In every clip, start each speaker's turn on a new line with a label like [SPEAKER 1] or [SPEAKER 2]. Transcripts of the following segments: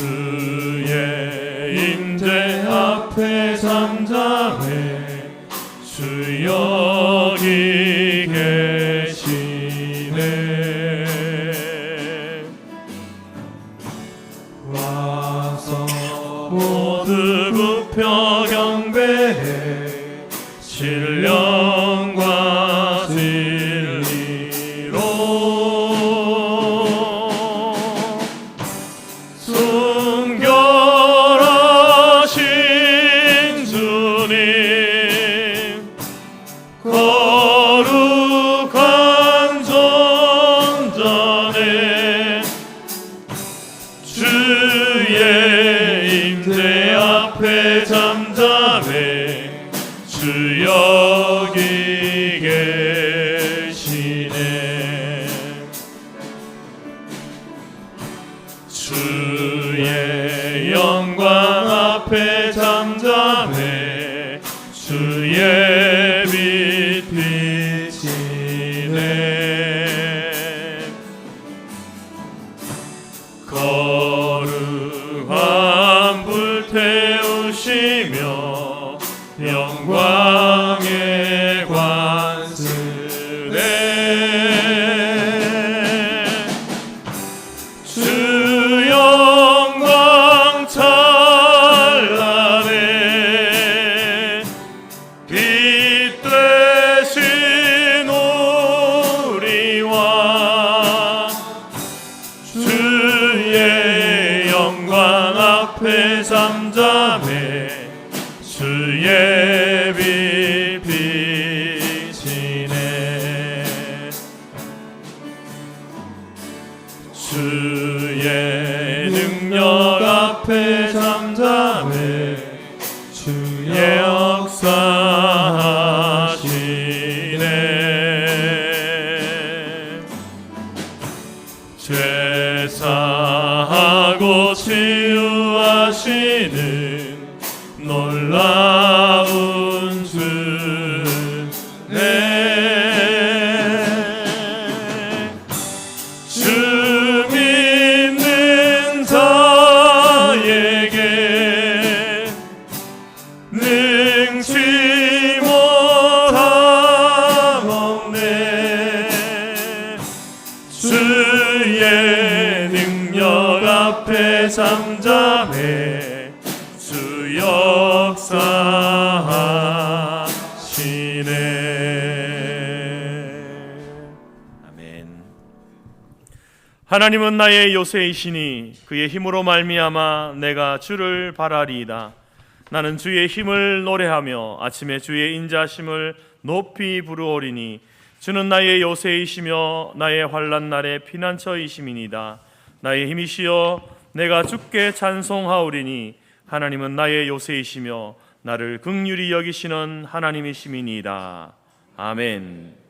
[SPEAKER 1] 주의 임재 앞에 잠잠해 주 여기 계시네. 와서 모두 굽혀 경배해 신령과 진리로 순결하신 주님 거룩한 존전에 주의 임재 앞에 잠잠해 주 여기 계시네. 주의 영광 앞에 잠잠해 주의 빛 비치네. 거룩한 불 태우시며 영광의 관스레 주 영광 찬란해 빛 되신 우리와 주의 영광 앞에 잠잠해 주의 빛 비치네. 주의 능력 앞에 잠잠해 주의 역사하시네. 죄 사하고 치유하시는 놀라운 주네. 주 믿는 자에게 능치 못함 없네. 주의 능력 앞에 잠잠해 주 역사하시네. 아멘. 하나님은 나의 요새이시니 그의 힘으로 말미암아 내가 주를 바라리이다. 나는 주의 힘을 노래하며 아침에 주의 인자심을 높이 부르오리니 주는 나의 요새이시며 나의 환난 날의 피난처이심이니이다. 나의 힘이시여 내가 주께 찬송하오리니 하나님은 나의 요새이시며 나를 긍휼히 여기시는 하나님이심이니이다. 아멘.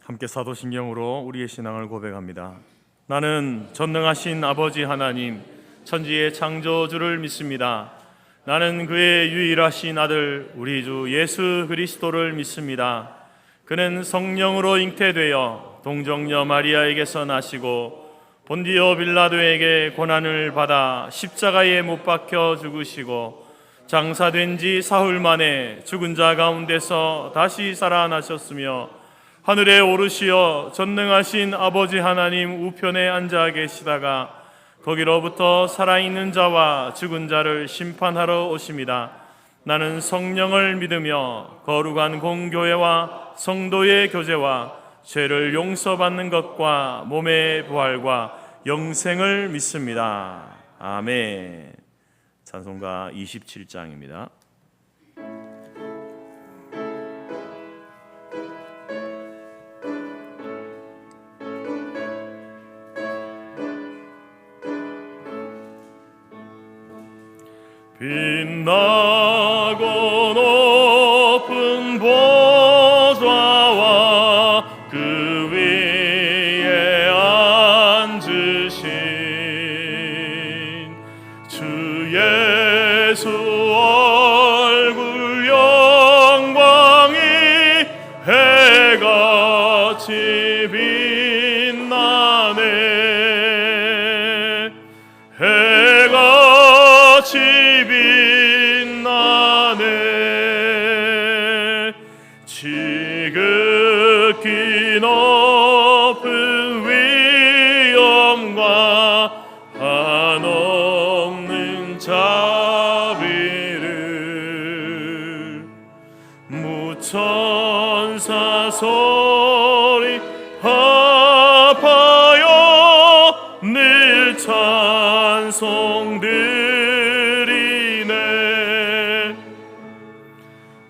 [SPEAKER 1] 함께 사도신경으로 우리의 신앙을 고백합니다. 나는 전능하신 아버지 하나님 천지의 창조주를 믿습니다. 나는 그의 유일하신 아들 우리 주 예수 그리스도를 믿습니다. 그는 성령으로 잉태되어 동정녀 마리아에게서 나시고 본디오 빌라도에게 고난을 받아 십자가에 못 박혀 죽으시고 장사된 지 사흘 만에 죽은 자 가운데서 다시 살아나셨으며 하늘에 오르시어 전능하신 아버지 하나님 우편에 앉아 계시다가 거기로부터 살아있는 자와 죽은 자를 심판하러 오십니다. 나는 성령을 믿으며 거룩한 공교회와 성도의 교제와 죄를 용서받는 것과 몸의 부활과 영생을 믿습니다. 아멘. 찬송가 27장입니다. 빛나고 높은 보좌와 빛나네 해같이 빛나네 지극히 높은 위엄과 한없는 자비를 무천사 소리 합하여 늘 찬송드리네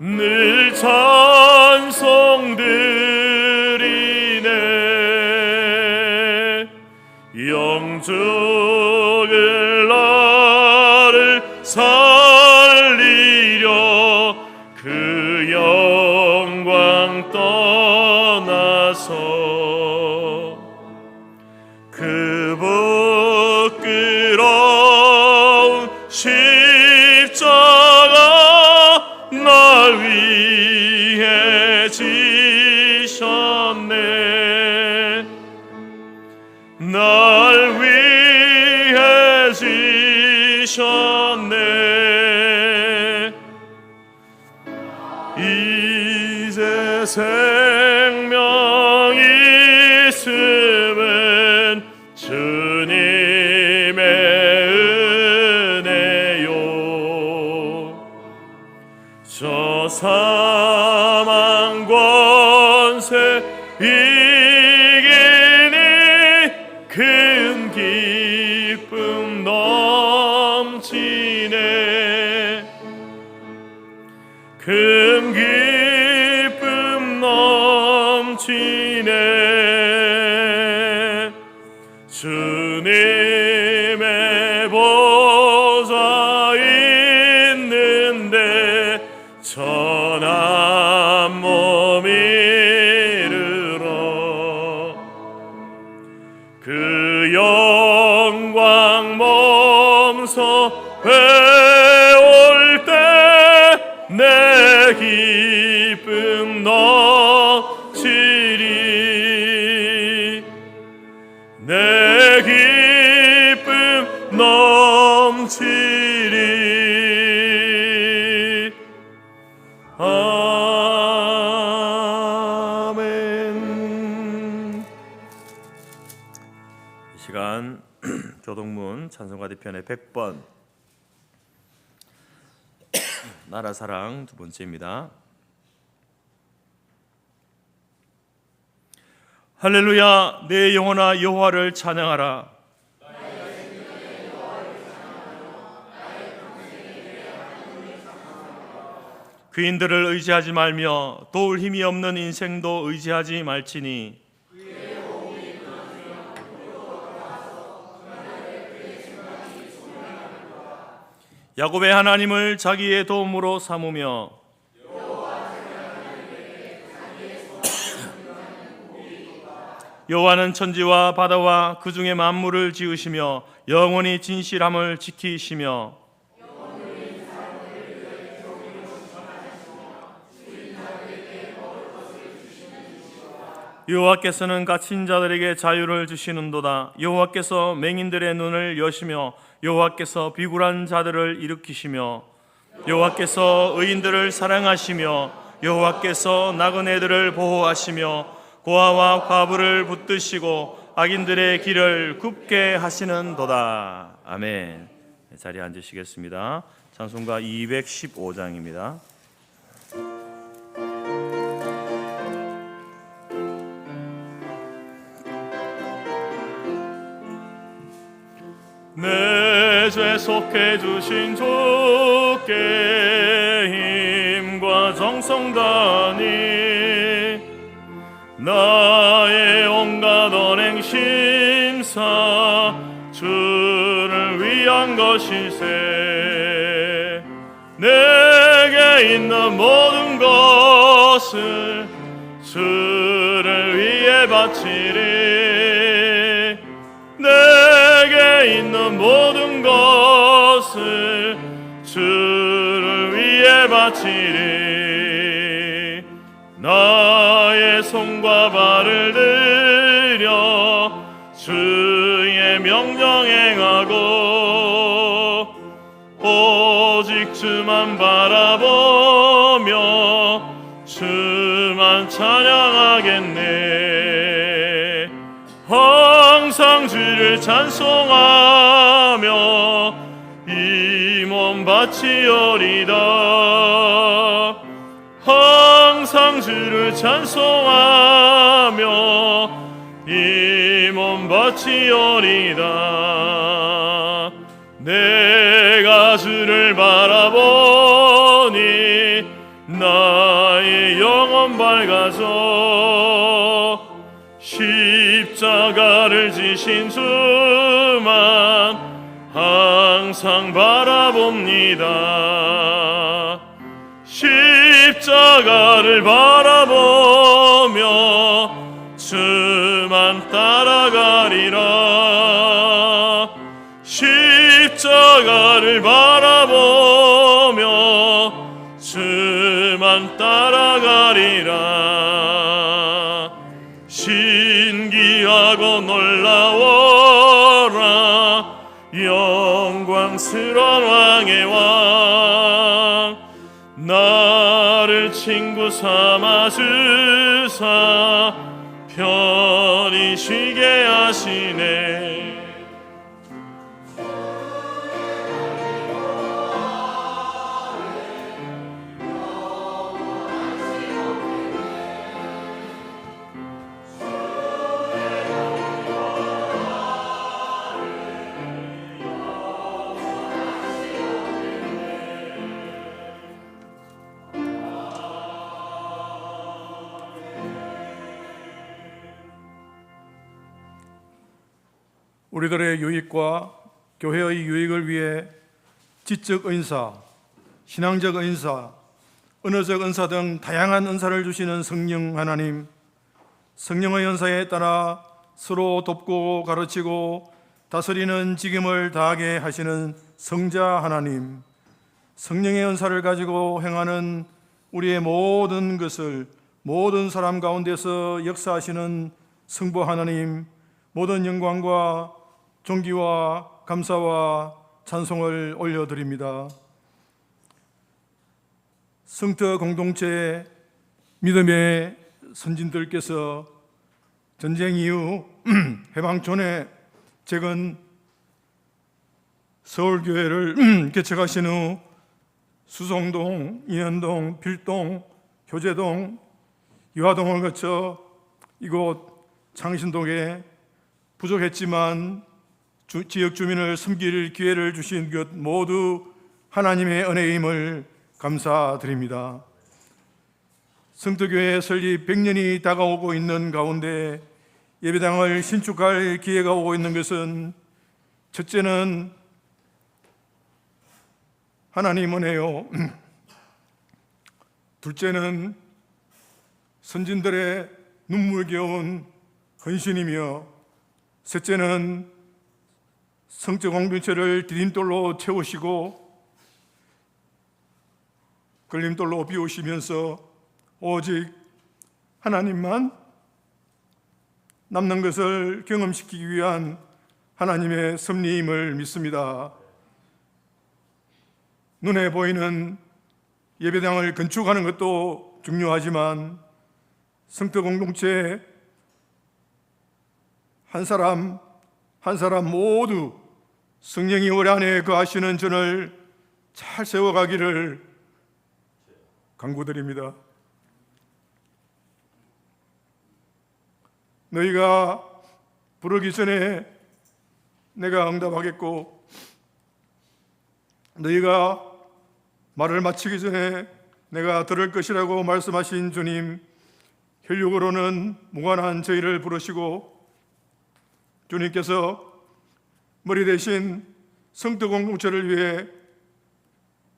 [SPEAKER 1] 늘 찬송드리네 영적을 나를 살리려 그 영광 떠나서 그 부끄러운 십자가 날 위해 지셨네 날 위해 지셨네 이제 생명 있음은 주님의 은혜요 저 사망 권세 이기니 큰 기쁨 넘치네 큰 기쁨 넘치네 주님의 보좌 있는데 천한 몸 이르러 그 영광 몸소 배울 때 내 기쁨 넘치리 내 기쁨 넘치리 아멘. 이 시간 교동문 찬송가 대편의 100번 나라사랑 두 번째입니다. 할렐루야 내 영혼아 여호와를 찬양하라 그인들을 의지하지 말며 도울 힘이 없는 인생도 의지하지 말지니 야곱의 하나님을 자기의 도움으로 삼으며 여호와는 천지와 바다와 그 중에 만물을 지으시며 영원히 진실함을 지키시며 여호와께서는 갇힌 자들에게 자유를 주시는도다. 여호와께서 맹인들의 눈을 여시며 여호와께서 비굴한 자들을 일으키시며 여호와께서 의인들을 사랑하시며 여호와께서 나그네들을 보호하시며 고아와 과부를 붙드시고 악인들의 길을 굽게 하시는도다. 아멘. 자리에 앉으시겠습니다. 찬송가 215장입니다. 내 죄 속해 주신 주께 힘과 정성 다하니 나의 온갖 언행 심사 주를 위한 것이세 내게 있는 모든 것을 주를 위해 바치리 내게 있는 모든 것을 주를 위해 바치리 나의 손과 발을 들여 주의 명령 행하고 오직 주만 바라보며 주만 찬양하겠네. 항상 주를 찬송하며 이 몸 바치오리다. 항상 주를 찬송하며 이 몸 바치오리다. 내가 주를 바라보니 나의 영혼 밝아져 십자가를 지신 주만 항상 바라봅니다. 십자가를 바라보며 주만 따라가리라. 십자가를 바라보며 주만 따라가리라. 신기하고 놀라워라. 영광스러운 왕의 왕 나를 친구 삼아 주사 편히 쉬게 하시네.
[SPEAKER 2] 우리들의 유익과 교회의 유익을 위해 지적 은사, 신앙적 은사, 언어적 은사 등 다양한 은사를 주시는 성령 하나님, 성령의 은사에 따라 서로 돕고 가르치고 다스리는 직임을 다하게 하시는 성자 하나님, 성령의 은사를 가지고 행하는 우리의 모든 것을 모든 사람 가운데서 역사하시는 성부 하나님, 모든 영광과 존귀와 감사와 찬송을 올려드립니다. 성터 공동체 믿음의 선진들께서 전쟁 이후 해방 전에 적은 서울교회를 개척하신 후 수성동, 인현동, 필동, 효제동, 유화동을 거쳐 이곳 창신동에 부족했지만 지역 주민을 섬길 기회를 주신 것 모두 하나님의 은혜임을 감사드립니다. 성도교회 설립 100년이 다가오고 있는 가운데 예배당을 신축할 기회가 오고 있는 것은 첫째는 하나님 은혜요, 둘째는 선진들의 눈물겨운 헌신이며 셋째는 성적 공동체를 디딤돌로 채우시고 걸림돌로 비우시면서 오직 하나님만 남는 것을 경험시키기 위한 하나님의 섭리임을 믿습니다. 눈에 보이는 예배당을 건축하는 것도 중요하지만 성도 공동체 한 사람 한 사람 모두 성령이 우리 안에 거하시는 전을 잘 세워가기를 간구드립니다. 너희가 부르기 전에 내가 응답하겠고 너희가 말을 마치기 전에 내가 들을 것이라고 말씀하신 주님, 혈육으로는 무관한 저희를 부르시고 주님께서 머리 대신 성도 공동체를 위해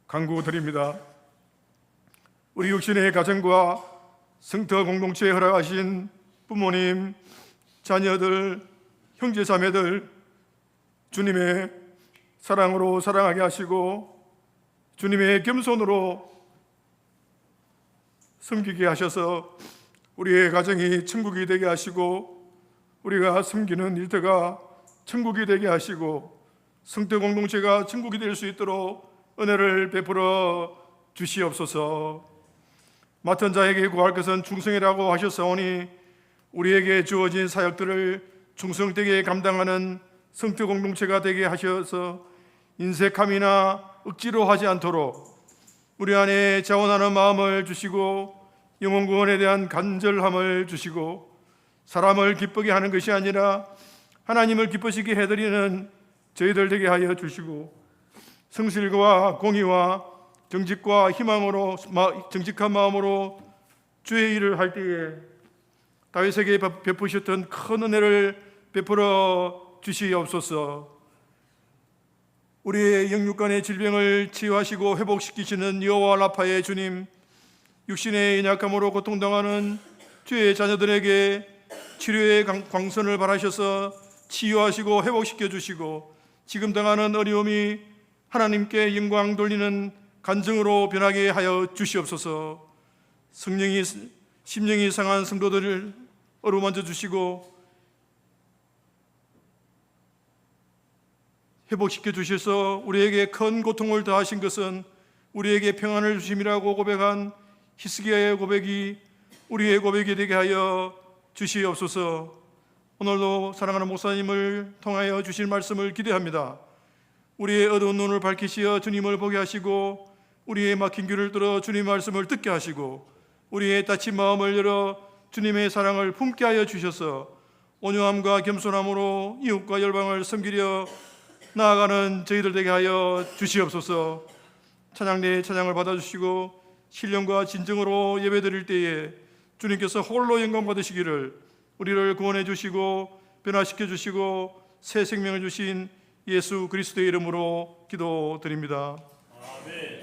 [SPEAKER 2] 간구드립니다. 우리 육신의 가정과 성도 공동체에 허락하신 부모님, 자녀들, 형제 자매들 주님의 사랑으로 사랑하게 하시고 주님의 겸손으로 섬기게 하셔서 우리의 가정이 천국이 되게 하시고 우리가 섬기는 일터가 천국이 되게 하시고 성도 공동체가 천국이 될 수 있도록 은혜를 베풀어 주시옵소서. 맡은 자에게 구할 것은 충성이라고 하셨사오니 우리에게 주어진 사역들을 충성되게 감당하는 성도 공동체가 되게 하셔서 인색함이나 억지로 하지 않도록 우리 안에 자원하는 마음을 주시고 영혼 구원에 대한 간절함을 주시고 사람을 기쁘게 하는 것이 아니라 하나님을 기쁘시게 해드리는 저희들 되게 하여 주시고 성실과 공의와 정직과 희망으로 정직한 마음으로 주의 일을 할 때에 다윗에게 베푸셨던 큰 은혜를 베풀어 주시옵소서. 우리의 영육간의 질병을 치유하시고 회복시키시는 여호와 라파의 주님, 육신의 연약함으로 고통당하는 주의 자녀들에게 치료의 광선을 발하셔서 치유하시고 회복시켜 주시고 지금 당하는 어려움이 하나님께 영광 돌리는 간증으로 변하게 하여 주시옵소서. 심령이 상한 성도들을 어루만져 주시고 회복시켜 주셔서 우리에게 큰 고통을 더하신 것은 우리에게 평안을 주심이라고 고백한 히스기야의 고백이 우리의 고백이 되게 하여 주시옵소서. 오늘도 사랑하는 목사님을 통하여 주실 말씀을 기대합니다. 우리의 어두운 눈을 밝히시어 주님을 보게 하시고 우리의 막힌 귀를 뚫어 주님의 말씀을 듣게 하시고 우리의 닫힌 마음을 열어 주님의 사랑을 품게 하여 주셔서 온유함과 겸손함으로 이웃과 열방을 섬기려 나아가는 저희들 되게 하여 주시옵소서. 찬양대의 찬양을 받아주시고 신령과 진정으로 예배드릴 때에 주님께서 홀로 영광 받으시기를 우리를 구원해 주시고 변화시켜 주시고 새 생명을 주신 예수 그리스도의 이름으로 기도드립니다. 아멘.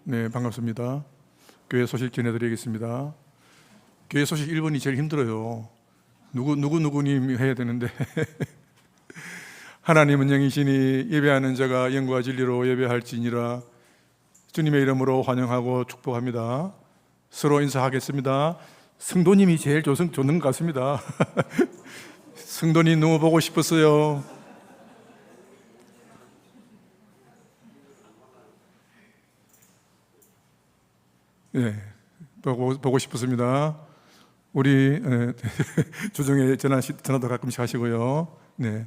[SPEAKER 3] 네, 반갑습니다. 교회 소식 전해드리겠습니다. 교회 소식 1번이 제일 힘들어요. 누구님 해야 되는데 하나님은 영이시니 예배하는 자가 영과 진리로 예배할지니라. 주님의 이름으로 환영하고 축복합니다. 서로 인사하겠습니다. 성도님이 제일 좋는 것 같습니다. 성도님 너무 보고 싶었어요. 네, 보고 싶었습니다. 우리 조정에 전화도 가끔씩 하시고요. 네,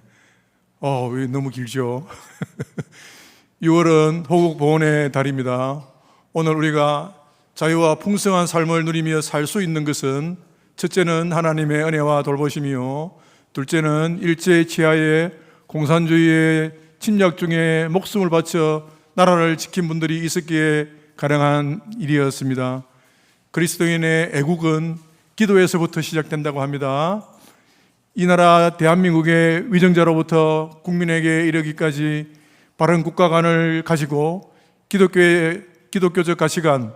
[SPEAKER 3] 왜 너무 길죠? 6월은 호국 보훈의 달입니다. 오늘 우리가 자유와 풍성한 삶을 누리며 살 수 있는 것은 첫째는 하나님의 은혜와 돌보심이요, 둘째는 일제 치하의 공산주의의 침략 중에 목숨을 바쳐 나라를 지킨 분들이 있었기에 가능한 일이었습니다. 그리스도인의 애국은 기도에서부터 시작된다고 합니다. 이 나라 대한민국의 위정자로부터 국민에게 이르기까지 바른 국가관을 가지고 기독교적 가치관,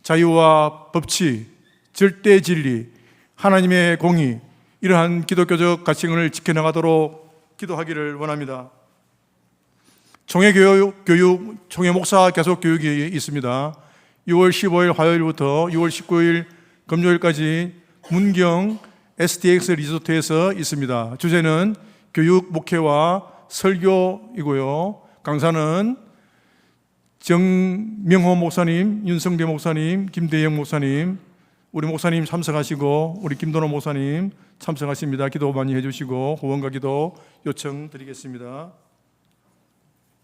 [SPEAKER 3] 자유와 법치, 절대 진리, 하나님의 공의, 이러한 기독교적 가치관을 지켜나가도록 기도하기를 원합니다. 총회 목사 계속 교육이 있습니다. 6월 15일 화요일부터 6월 19일 금요일까지 문경 STX 리조트에서 있습니다. 주제는 교육, 목회와 설교이고요. 강사는 정명호 목사님, 윤성대 목사님, 김대영 목사님, 우리 목사님 참석하시고 우리 김도노 목사님 참석하십니다. 기도 많이 해주시고 후원과 기도 요청드리겠습니다.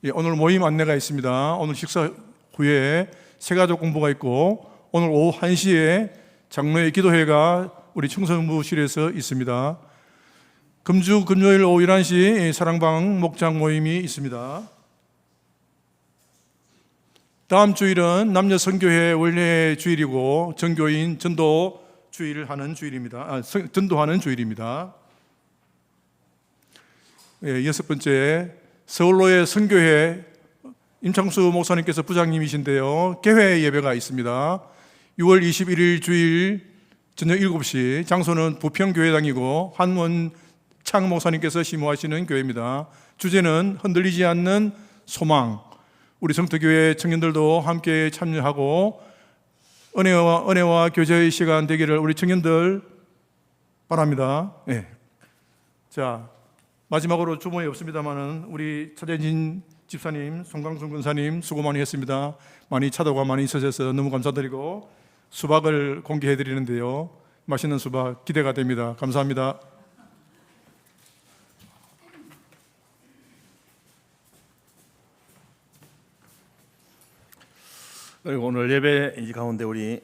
[SPEAKER 3] 예, 오늘 모임 안내가 있습니다. 오늘 식사 후에 새가족 공부가 있고 오늘 오후 1시에 장로의 기도회가 우리 충성부실에서 있습니다. 금요일 오후 11시 사랑방 목장 모임이 있습니다. 다음 주일은 남녀 선교회 원래 주일이고 전교인 전도 주일을 하는 주일입니다. 전도하는 주일입니다. 여섯 번째, 서울로의 선교회 임창수 목사님께서 부장님이신데요, 개회 예배가 있습니다. 6월 21일 주일 저녁 7시, 장소는 부평교회당이고 한원창 목사님께서 심호하시는 교회입니다. 주제는 흔들리지 않는 소망. 우리 성도교회 청년들도 함께 참여하고 은혜와 교제의 시간 되기를 우리 청년들 바랍니다. 네. 자, 마지막으로 주문이 없습니다만은 우리 차재진 집사님, 송강순 군사님 수고 많이 했습니다. 많이 차도가 많이 있으셔서 너무 감사드리고 수박을 공개해 드리는데요, 맛있는 수박 기대가 됩니다. 감사합니다.
[SPEAKER 1] 그리고 오늘 예배 가운데 우리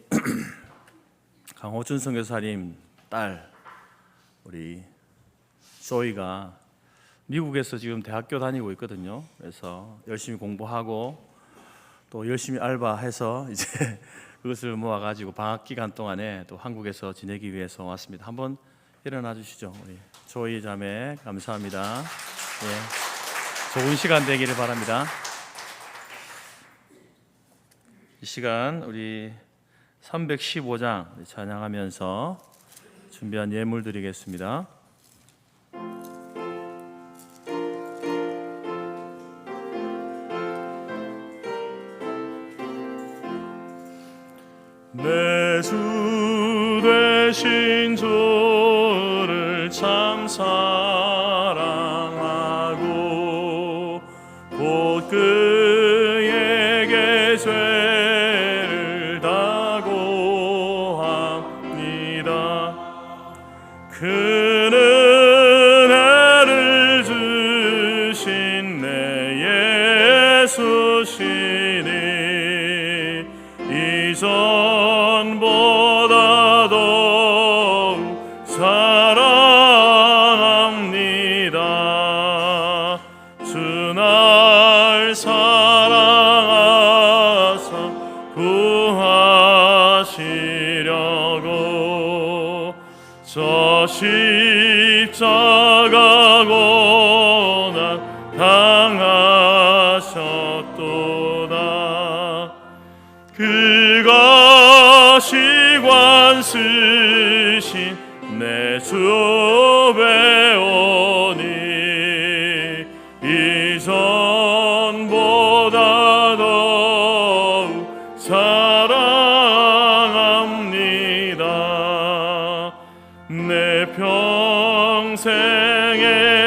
[SPEAKER 1] 강호준 선교사님 딸 우리 조이가 미국에서 지금 대학교 다니고 있거든요. 그래서 열심히 공부하고 또 열심히 알바해서 이제 그것을 모아가지고 방학 기간 동안에 또 한국에서 지내기 위해서 왔습니다. 한번 일어나 주시죠. 우리 조이 자매 감사합니다. 예, 좋은 시간 되기를 바랍니다. 이 시간 우리 315장 찬양하면서 준비한 예물 드리겠습니다. 내 주 되신 주를 참 사랑하고 곧 그에게 죄를 다고합니다. 그는 은혜를 주신 내 예수시니 이전보다 더욱 사랑합니다. 주 날 사랑하사 구하시려고 저 십자가 고난 당하셨도다. 그가 시관 쓰신 내 주 배우니 이전보다 더욱 사랑합니다. 내 평생에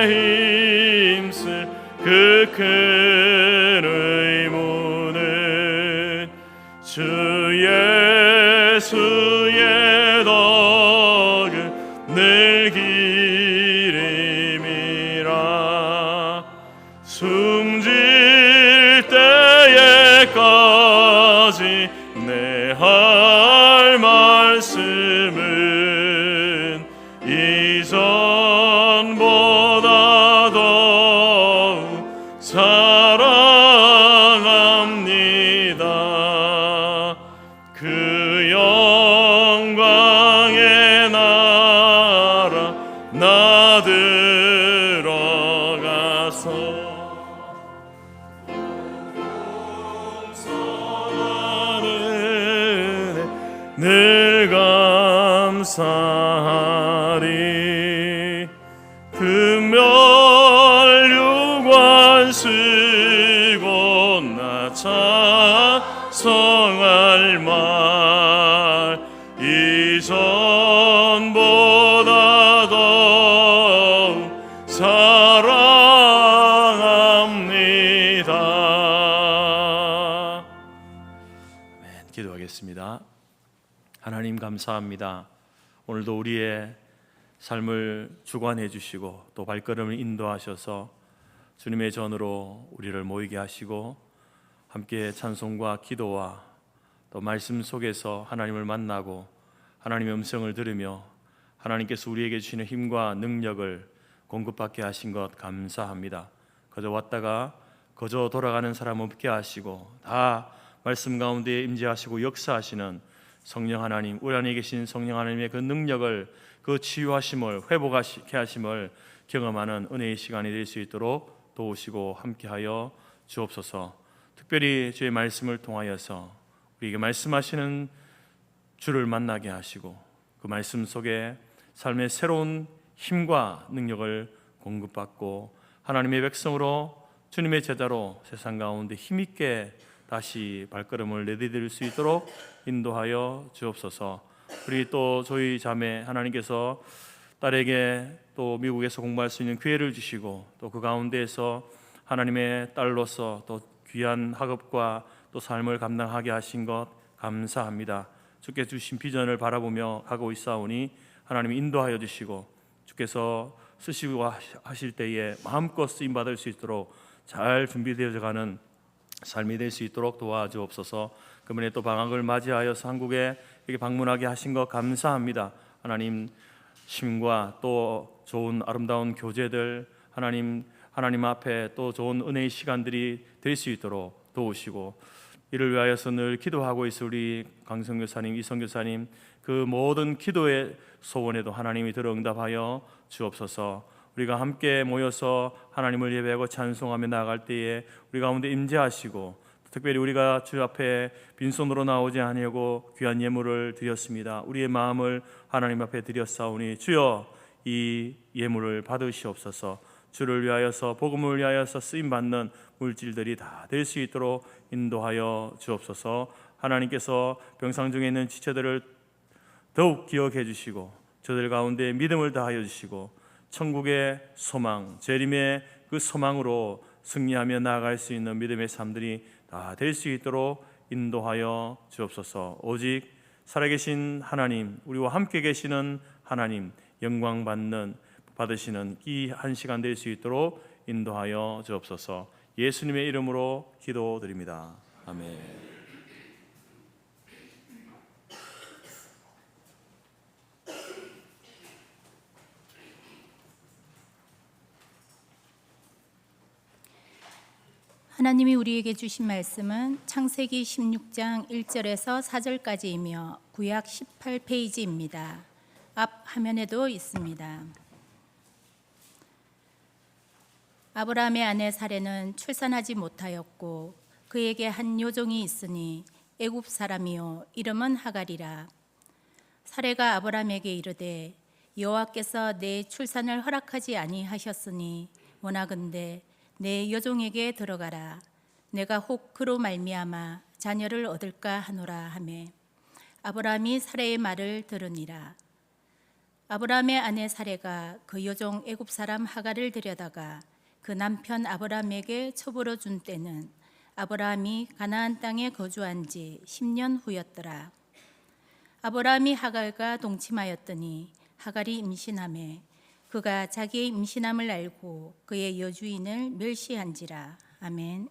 [SPEAKER 1] 힘쓸 그 큰 의무는 주 예수의 덕을 늘 기림이라. 숨질 때에까지 내 할 말씀은 이전보다 더욱 사랑합니다. 그 영광의 나라 나 들어가서 늘 감사하리. 금멸유관 쓰고 나 찬송할 말 이전보다 더욱 사랑합니다. 아멘. 기도하겠습니다. 하나님 감사합니다. 오늘도 우리의 삶을 주관해 주시고 또 발걸음을 인도하셔서 주님의 전으로 우리를 모이게 하시고 함께 찬송과 기도와 또 말씀 속에서 하나님을 만나고 하나님의 음성을 들으며 하나님께서 우리에게 주시는 힘과 능력을 공급받게 하신 것 감사합니다. 그저 왔다가 그저 돌아가는 사람 없게 하시고 다 말씀 가운데 임재하시고 역사하시는 성령 하나님, 우리 안에 계신 성령 하나님의 그 능력을, 그 치유하심을, 회복하게 하심을 경험하는 은혜의 시간이 될 수 있도록 도우시고 함께하여 주옵소서. 특별히 주의 말씀을 통하여서 우리에게 말씀하시는 주를 만나게 하시고 그 말씀 속에 삶의 새로운 힘과 능력을 공급받고 하나님의 백성으로, 주님의 제자로 세상 가운데 힘있게 다시 발걸음을 내디딜 수 있도록 인도하여 주옵소서. 우리 또 저희 자매, 하나님께서 딸에게 또 미국에서 공부할 수 있는 기회를 주시고 또 그 가운데에서 하나님의 딸로서 또 귀한 학업과 또 삶을 감당하게 하신 것 감사합니다. 주께 주신 비전을 바라보며 가고 있사오니 하나님 인도하여 주시고 주께서 쓰시고 하실 때에 마음껏 쓰임 받을 수 있도록 잘 준비되어져 가는 삶이 될 수 있도록 도와주옵소서. 그분의 또 방학을 맞이하여서 한국에 이렇게 방문하게 하신 것 감사합니다. 하나님 심과 또 좋은 아름다운 교제들, 하나님 앞에 또 좋은 은혜의 시간들이 될 수 있도록 도우시고, 이를 위하여서 늘 기도하고 있을 우리 강성 교사님, 이성 교사님 그 모든 기도의 소원에도 하나님이 들어 응답하여 주옵소서. 우리가 함께 모여서 하나님을 예배하고 찬송하며 나아갈 때에 우리 가운데 임재하시고, 특별히 우리가 주 앞에 빈손으로 나오지 아니하고 귀한 예물을 드렸습니다. 우리의 마음을 하나님 앞에 드렸사오니 주여 이 예물을 받으시옵소서. 주를 위하여서, 복음을 위하여서 쓰임받는 물질들이 다 될 수 있도록 인도하여 주옵소서. 하나님께서 병상 중에 있는 지체들을 더욱 기억해 주시고 저들 가운데 믿음을 다하여 주시고 천국의 소망, 재림의 그 소망으로 승리하며 나아갈 수 있는 믿음의 삶들이 다 될 수 있도록 인도하여 주옵소서. 오직 살아계신 하나님, 우리와 함께 계시는 하나님, 영광 받으시는 이 한 시간 될 수 있도록 인도하여 주옵소서. 예수님의 이름으로 기도드립니다. 아멘.
[SPEAKER 4] 하나님이 우리에게 주신 말씀은 창세기 16장 1절에서 4절까지이며 구약 18페이지입니다. 앞 화면에도 있습니다. 아브라함의 아내 사레는 출산하지 못하였고 그에게 한 요종이 있으니 애굽 사람이요 이름은 하갈이라. 사레가 아브라함에게 이르되 여호와께서 내 출산을 허락하지 아니하셨으니 원하건대 내 여종에게 들어가라. 내가 혹 그로 말미암아 자녀를 얻을까 하노라 하매 아브라함이 사레의 말을 들으니라. 아브라함의 아내 사레가 그 여종 애굽 사람 하갈을 들여다가 그 남편 아브라함에게 첩으로 준 때는 아브라함이 가나안 땅에 거주한 지 10년 후였더라. 아브라함이 하갈과 동침하였더니 하갈이 임신하매 그가 자기의 임신함을 알고 그의 여주인을 멸시한지라. 아멘.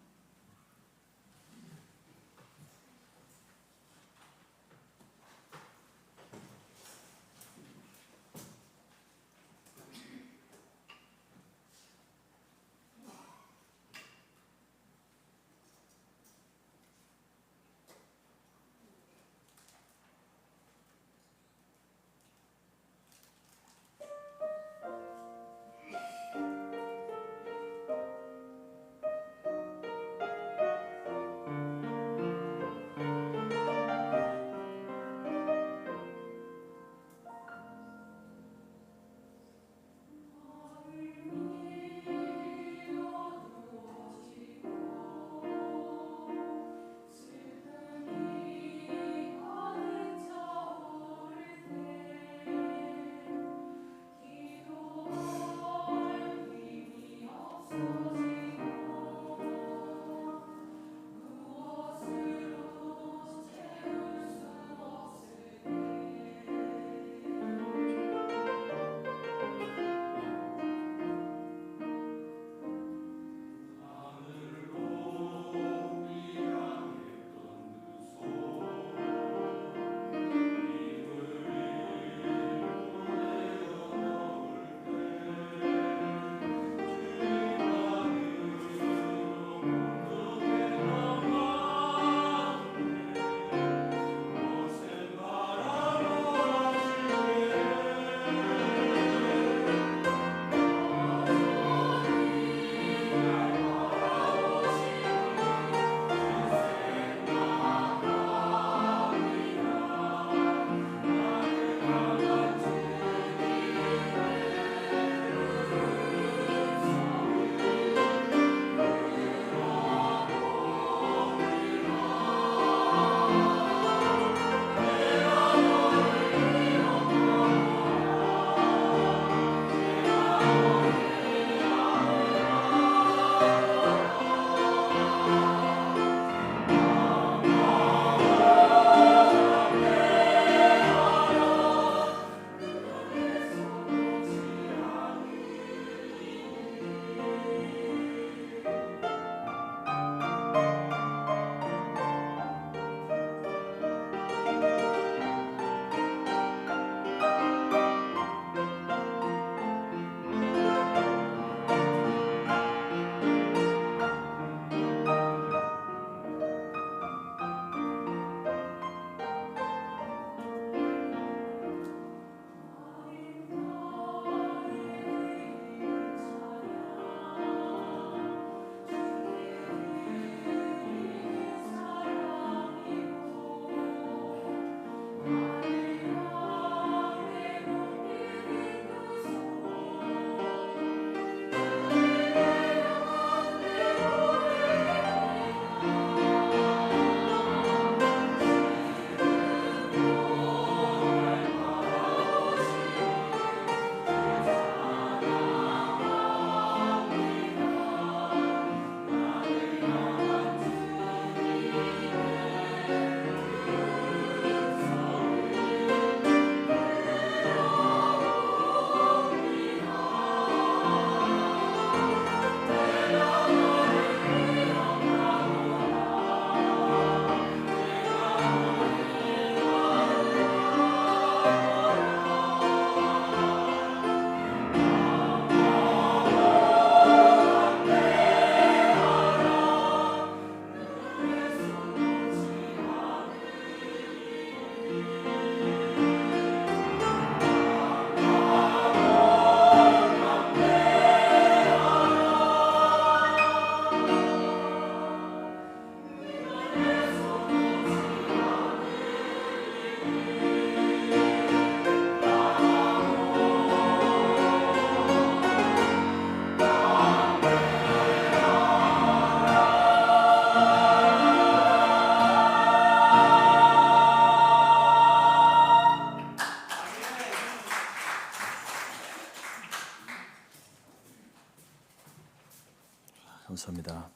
[SPEAKER 1] 감사합니다.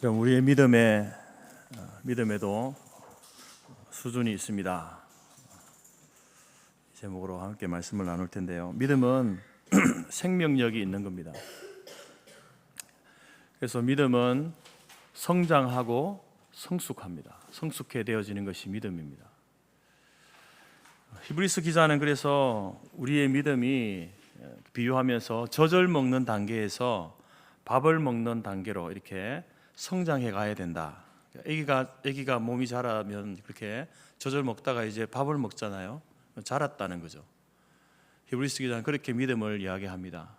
[SPEAKER 1] 그럼 우리의 믿음에도 수준이 있습니다. 이 제목으로 함께 말씀을 나눌 텐데요. 믿음은 생명력이 있는 겁니다. 그래서 믿음은 성장하고 성숙합니다. 성숙해 되어지는 것이 믿음입니다. 히브리서 기자는 그래서 우리의 믿음이 비유하면서 젖을 먹는 단계에서 밥을 먹는 단계로 이렇게 성장해 가야 된다. 아기가 몸이 자라면 그렇게 젖을 먹다가 이제 밥을 먹잖아요. 자랐다는 거죠. 히브리서 기자는 그렇게 믿음을 이야기합니다.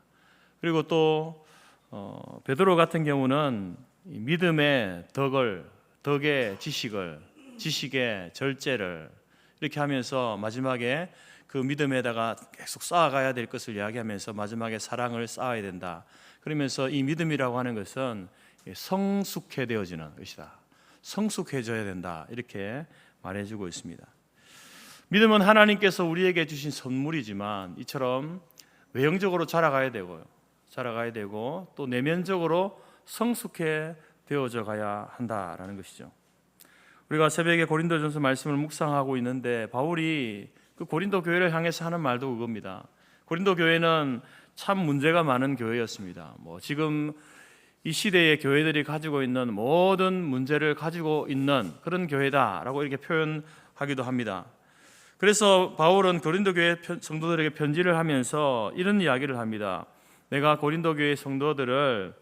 [SPEAKER 1] 그리고 또 베드로 같은 경우는 믿음의 덕의 지식의 절제를 이렇게 하면서 마지막에 그 믿음에다가 계속 쌓아가야 될 것을 이야기하면서 마지막에 사랑을 쌓아야 된다. 그러면서 이 믿음이라고 하는 것은 성숙해 되어지는 것이다. 성숙해져야 된다. 이렇게 말해주고 있습니다. 믿음은 하나님께서 우리에게 주신 선물이지만 이처럼 외형적으로 자라가야 되고 또 내면적으로 성숙해 되어져 가야 한다라는 것이죠. 우리가 새벽에 고린도전서 말씀을 묵상하고 있는데 바울이 그 고린도 교회를 향해서 하는 말도 그겁니다. 고린도 교회는 참 문제가 많은 교회였습니다. 지금 이 시대의 교회들이 가지고 있는 모든 문제를 가지고 있는 그런 교회다라고 이렇게 표현하기도 합니다. 그래서 바울은 고린도 교회 성도들에게 편지를 하면서 이런 이야기를 합니다. 내가 고린도 교회 성도들을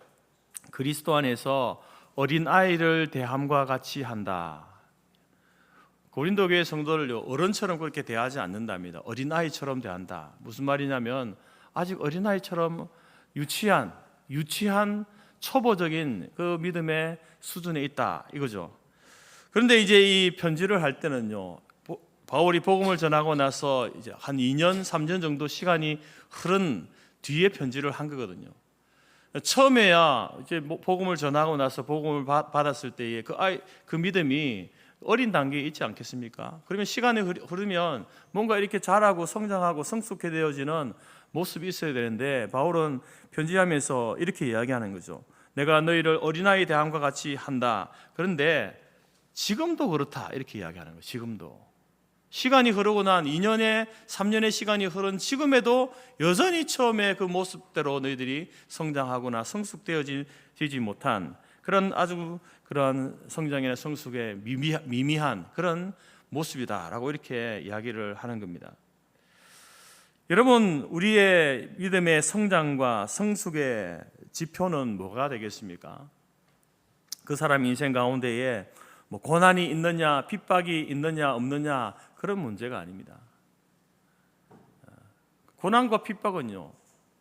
[SPEAKER 1] 그리스도 안에서 어린 아이를 대함과 같이 한다. 고린도 교회 성도를 어른처럼 그렇게 대하지 않는답니다. 어린 아이처럼 대한다. 무슨 말이냐면 아직 어린 아이처럼 유치한 초보적인 그 믿음의 수준에 있다 이거죠. 그런데 이제 이 편지를 할 때는요, 바울이 복음을 전하고 나서 이제 한 2년, 3년 정도 시간이 흐른 뒤에 편지를 한 거거든요. 처음에야 이제 복음을 전하고 나서 복음을 받았을 때에 그 믿음이 어린 단계에 있지 않겠습니까? 그러면 시간이 흐르면 뭔가 이렇게 자라고 성장하고 성숙해 되어지는 모습이 있어야 되는데 바울은 편지하면서 이렇게 이야기하는 거죠. 내가 너희를 어린아이 대함과 같이 한다. 그런데 지금도 그렇다. 이렇게 이야기하는 거예요. 지금도. 시간이 흐르고 난 2년에 3년의 시간이 흐른 지금에도 여전히 처음에 그 모습대로 너희들이 성장하거나 성숙되어지지 못한 그런 성장이나 성숙의 미미한 그런 모습이다라고 이렇게 이야기를 하는 겁니다. 여러분, 우리의 믿음의 성장과 성숙의 지표는 뭐가 되겠습니까? 그 사람 인생 가운데에 고난이 있느냐, 핍박이 있느냐, 없느냐 그런 문제가 아닙니다. 고난과 핍박은요,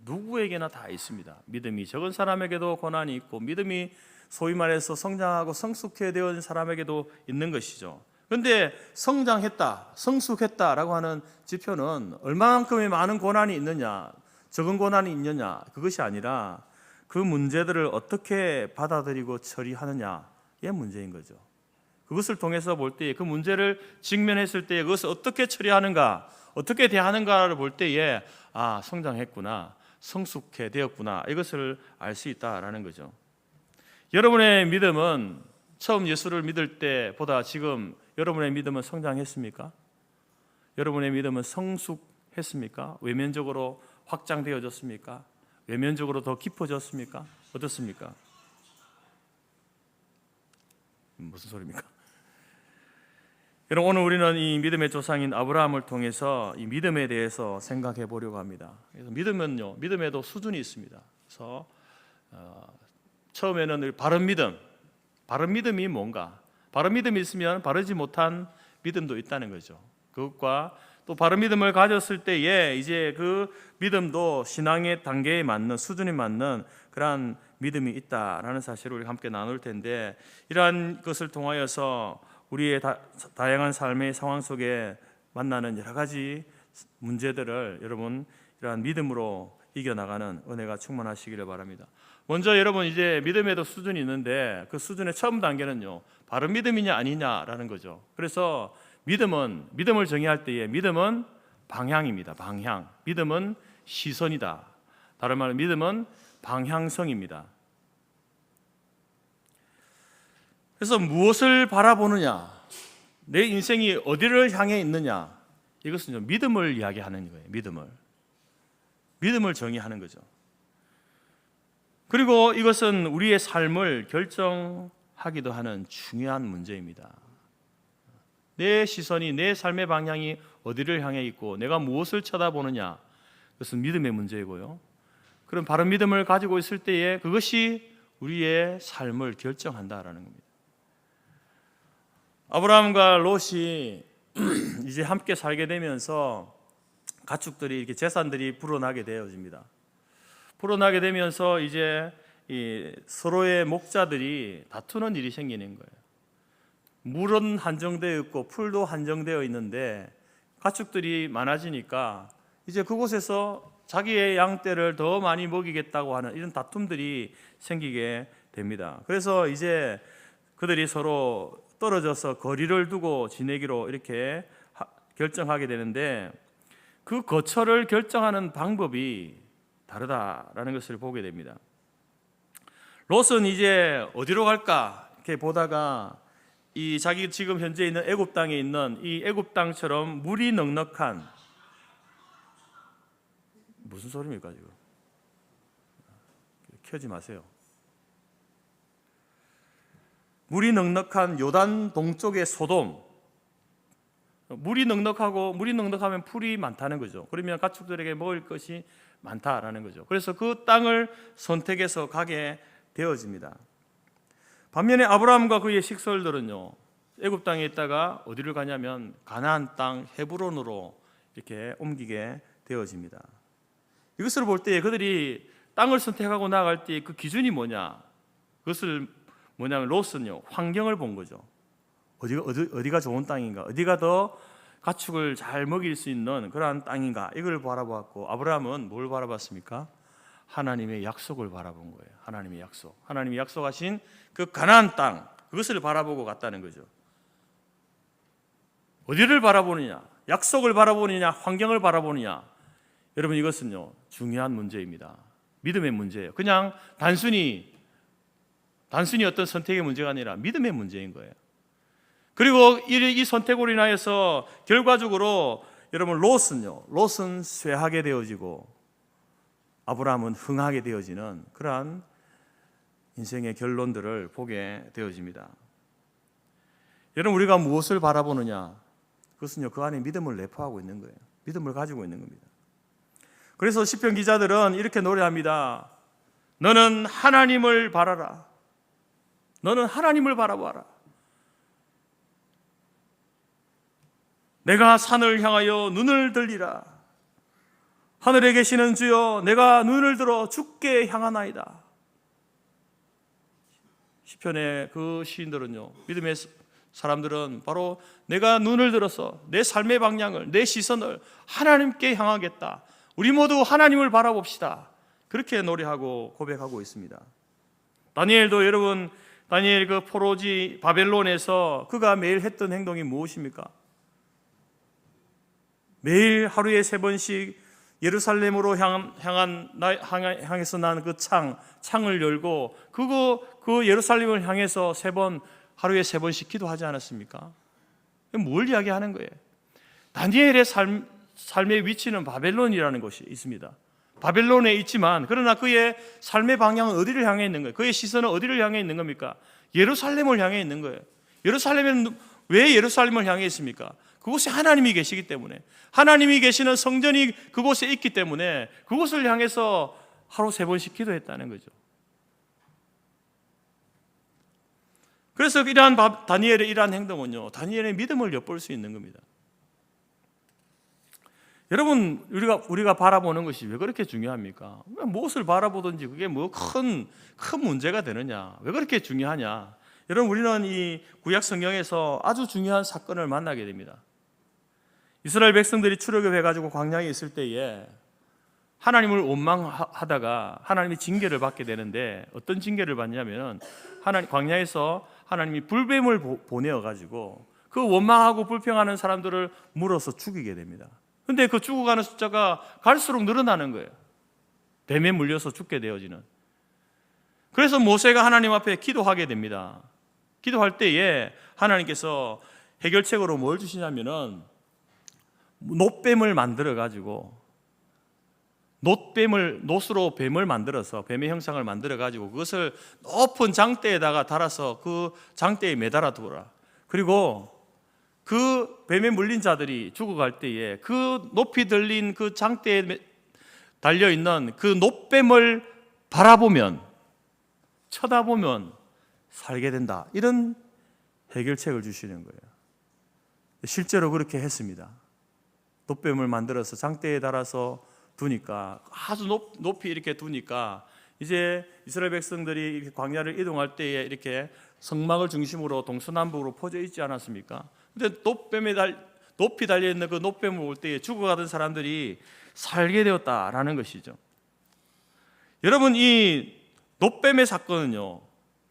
[SPEAKER 1] 누구에게나 다 있습니다. 믿음이 적은 사람에게도 고난이 있고 믿음이 소위 말해서 성장하고 성숙해 되어진 사람에게도 있는 것이죠. 그런데 성장했다, 성숙했다라고 하는 지표는 얼마만큼의 많은 고난이 있느냐, 적은 고난이 있느냐 그것이 아니라 그 문제들을 어떻게 받아들이고 처리하느냐의 문제인 거죠. 그것을 통해서 볼 때에 그 문제를 직면했을 때에 그것을 어떻게 처리하는가, 어떻게 대하는가를 볼 때에 성장했구나, 성숙해 되었구나 이것을 알 수 있다라는 거죠. 여러분의 믿음은 처음 예수를 믿을 때보다 지금 여러분의 믿음은 성장했습니까? 여러분의 믿음은 성숙했습니까? 외면적으로 확장되어졌습니까? 외면적으로 더 깊어졌습니까? 어떻습니까? 무슨 소리입니까? 여러분, 오늘 우리는 이 믿음의 조상인 아브라함을 통해서 이 믿음에 대해서 생각해 보려고 합니다. 그래서 믿음은요, 믿음에도 수준이 있습니다. 그래서 처음에는 바른 믿음이 뭔가? 바른 믿음이 있으면 바르지 못한 믿음도 있다는 거죠. 그것과 또 바른 믿음을 가졌을 때에 이제 그 믿음도 신앙의 단계에 맞는 수준에 맞는 그러한 믿음이 있다라는 사실을 우리 함께 나눌 텐데, 이러한 것을 통하여서 우리의 다양한 삶의 상황 속에 만나는 여러 가지 문제들을 여러분 이러한 믿음으로 이겨나가는 은혜가 충만하시기를 바랍니다. 먼저 여러분, 이제 믿음에도 수준이 있는데 그 수준의 처음 단계는요, 바른 믿음이냐 아니냐라는 거죠. 그래서 믿음을 정의할 때에 믿음은 방향입니다. 방향. 믿음은 시선이다. 다른 말로 믿음은 방향성입니다. 그래서 무엇을 바라보느냐, 내 인생이 어디를 향해 있느냐, 이것은 좀 믿음을 이야기하는 거예요. 믿음을 정의하는 거죠. 그리고 이것은 우리의 삶을 결정하기도 하는 중요한 문제입니다. 내 시선이, 내 삶의 방향이 어디를 향해 있고 내가 무엇을 쳐다보느냐, 그것은 믿음의 문제이고요. 그런 바른 믿음을 가지고 있을 때에 그것이 우리의 삶을 결정한다라는 겁니다. 아브라함과 롯이 이제 함께 살게 되면서 가축들이, 이렇게 재산들이 불어나게 되어집니다. 불어나게 되면서 이제 이 서로의 목자들이 다투는 일이 생기는 거예요. 물은 한정되어 있고 풀도 한정되어 있는데 가축들이 많아지니까 이제 그곳에서 자기의 양떼를 더 많이 먹이겠다고 하는 이런 다툼들이 생기게 됩니다. 그래서 이제 그들이 서로 떨어져서 거리를 두고 지내기로 이렇게 결정하게 되는데, 그 거처를 결정하는 방법이 다르다라는 것을 보게 됩니다. 롯은 이제 어디로 갈까 이렇게 보다가 이 자기 지금 현재 있는 애굽 땅에 있는 이 애굽 땅처럼 물이 넉넉한, 무슨 소리입니까 지금? 켜지 마세요. 물이 넉넉한 요단 동쪽의 소돔, 물이 넉넉하면 풀이 많다는 거죠. 그러면 가축들에게 먹을 것이 많다라는 거죠. 그래서 그 땅을 선택해서 가게 되어집니다. 반면에 아브라함과 그의 식솔들은요, 애굽 땅에 있다가 어디를 가냐면 가나안 땅 헤브론으로 이렇게 옮기게 되어집니다. 이것을 볼 때 그들이 땅을 선택하고 나아갈 때 그 기준이 뭐냐? 그것을 뭐냐면 롯은요, 환경을 본 거죠. 어디가 좋은 땅인가, 어디가 더 가축을 잘 먹일 수 있는 그러한 땅인가, 이걸 바라보았고, 아브라함은 뭘 바라봤습니까? 하나님의 약속을 바라본 거예요. 하나님이 약속하신 그 가나안 땅, 그것을 바라보고 갔다는 거죠. 어디를 바라보느냐, 약속을 바라보느냐, 환경을 바라보느냐, 여러분 이것은요 중요한 문제입니다. 믿음의 문제예요. 그냥 단순히 어떤 선택의 문제가 아니라 믿음의 문제인 거예요. 그리고 이 선택으로 인하여서 결과적으로 여러분 롯은 쇠하게 되어지고 아브라함은 흥하게 되어지는 그러한 인생의 결론들을 보게 되어집니다. 여러분, 우리가 무엇을 바라보느냐, 그것은요 그 안에 믿음을 내포하고 있는 거예요. 믿음을 가지고 있는 겁니다. 그래서 시편 기자들은 이렇게 노래합니다. 너는 하나님을 바라라. 너는 하나님을 바라봐라. 내가 산을 향하여 눈을 들리라. 하늘에 계시는 주여, 내가 눈을 들어 주께 향하나이다. 시편의 그 시인들은요, 믿음의 사람들은 바로 내가 눈을 들어서 내 삶의 방향을, 내 시선을 하나님께 향하겠다. 우리 모두 하나님을 바라봅시다. 그렇게 노래하고 고백하고 있습니다. 다니엘도 여러분, 다니엘 그 포로지 바벨론에서 그가 매일 했던 행동이 무엇입니까? 매일 하루에 3번씩 예루살렘으로 향해서 난 그 창을 열고 그 예루살렘을 향해서 하루에 3번씩 기도하지 않았습니까? 뭘 이야기하는 거예요? 다니엘의 삶의 위치는 바벨론이라는 곳이 있습니다. 바벨론에 있지만 그러나 그의 삶의 방향은 어디를 향해 있는 거예요? 그의 시선은 어디를 향해 있는 겁니까? 예루살렘을 향해 있는 거예요. 예루살렘은 왜 예루살렘을 향해 있습니까? 그곳에 하나님이 계시기 때문에, 하나님이 계시는 성전이 그곳에 있기 때문에 그곳을 향해서 하루 3번씩 기도했다는 거죠. 그래서 다니엘의 이러한 행동은요, 다니엘의 믿음을 엿볼 수 있는 겁니다. 여러분, 우리가 바라보는 것이 왜 그렇게 중요합니까? 무엇을 바라보든지 그게 뭐 큰 문제가 되느냐, 왜 그렇게 중요하냐? 여러분, 우리는 이 구약 성경에서 아주 중요한 사건을 만나게 됩니다. 이스라엘 백성들이 출애굽해가지고 광야에 있을 때에 하나님을 원망하다가 하나님이 징계를 받게 되는데, 어떤 징계를 받냐면 광야에서 하나님이 불뱀을 보내어가지고 그 원망하고 불평하는 사람들을 물어서 죽이게 됩니다. 그런데 그 죽어가는 숫자가 갈수록 늘어나는 거예요. 뱀에 물려서 죽게 되어지는. 그래서 모세가 하나님 앞에 기도하게 됩니다. 기도할 때에 하나님께서 해결책으로 뭘 주시냐면은 놋뱀을 만들어 가지고 놋으로 뱀을 만들어서 뱀의 형상을 만들어 가지고 그것을 높은 장대에다가 달아서 그 장대에 매달아 두라. 그리고 그 뱀에 물린 자들이 죽어갈 때에 그 높이 들린 그 장대에 달려 있는 그 놋뱀을 바라보면, 쳐다보면 살게 된다. 이런 해결책을 주시는 거예요. 실제로 그렇게 했습니다. 놋뱀을 만들어서 장대에 달아서 두니까, 아주 높이 이렇게 두니까 이제 이스라엘 백성들이 이렇게 광야를 이동할 때에 이렇게 성막을 중심으로 동서남북으로 퍼져 있지 않았습니까? 근데 높이 달려 있는 그 놋뱀을 볼 때에 죽어가던 사람들이 살게 되었다라는 것이죠. 여러분, 이 놋뱀의 사건은요,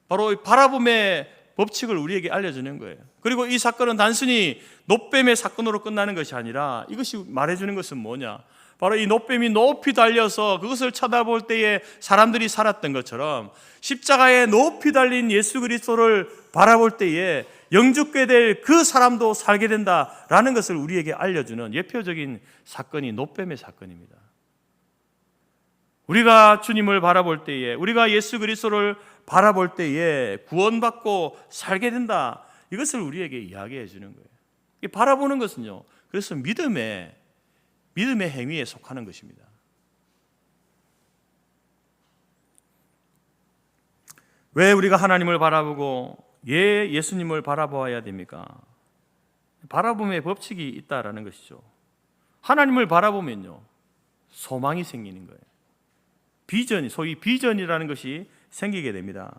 [SPEAKER 1] 바로 이 바라봄의 법칙을 우리에게 알려주는 거예요. 그리고 이 사건은 단순히 놋뱀의 사건으로 끝나는 것이 아니라 이것이 말해주는 것은 뭐냐? 바로 이 놋뱀이 높이 달려서 그것을 쳐다볼 때에 사람들이 살았던 것처럼 십자가에 높이 달린 예수 그리스도를 바라볼 때에 영죽게 될 그 사람도 살게 된다라는 것을 우리에게 알려주는 예표적인 사건이 놋뱀의 사건입니다. 우리가 주님을 바라볼 때에, 우리가 예수 그리스도를 바라볼 때에 구원받고 살게 된다, 이것을 우리에게 이야기해 주는 거예요. 바라보는 것은요, 그래서 믿음의 행위에 속하는 것입니다. 왜 우리가 하나님을 바라보고 예수님을 바라보아야 됩니까? 바라봄의 법칙이 있다라는 것이죠. 하나님을 바라보면요, 소망이 생기는 거예요. 소위 비전이라는 것이 생기게 됩니다.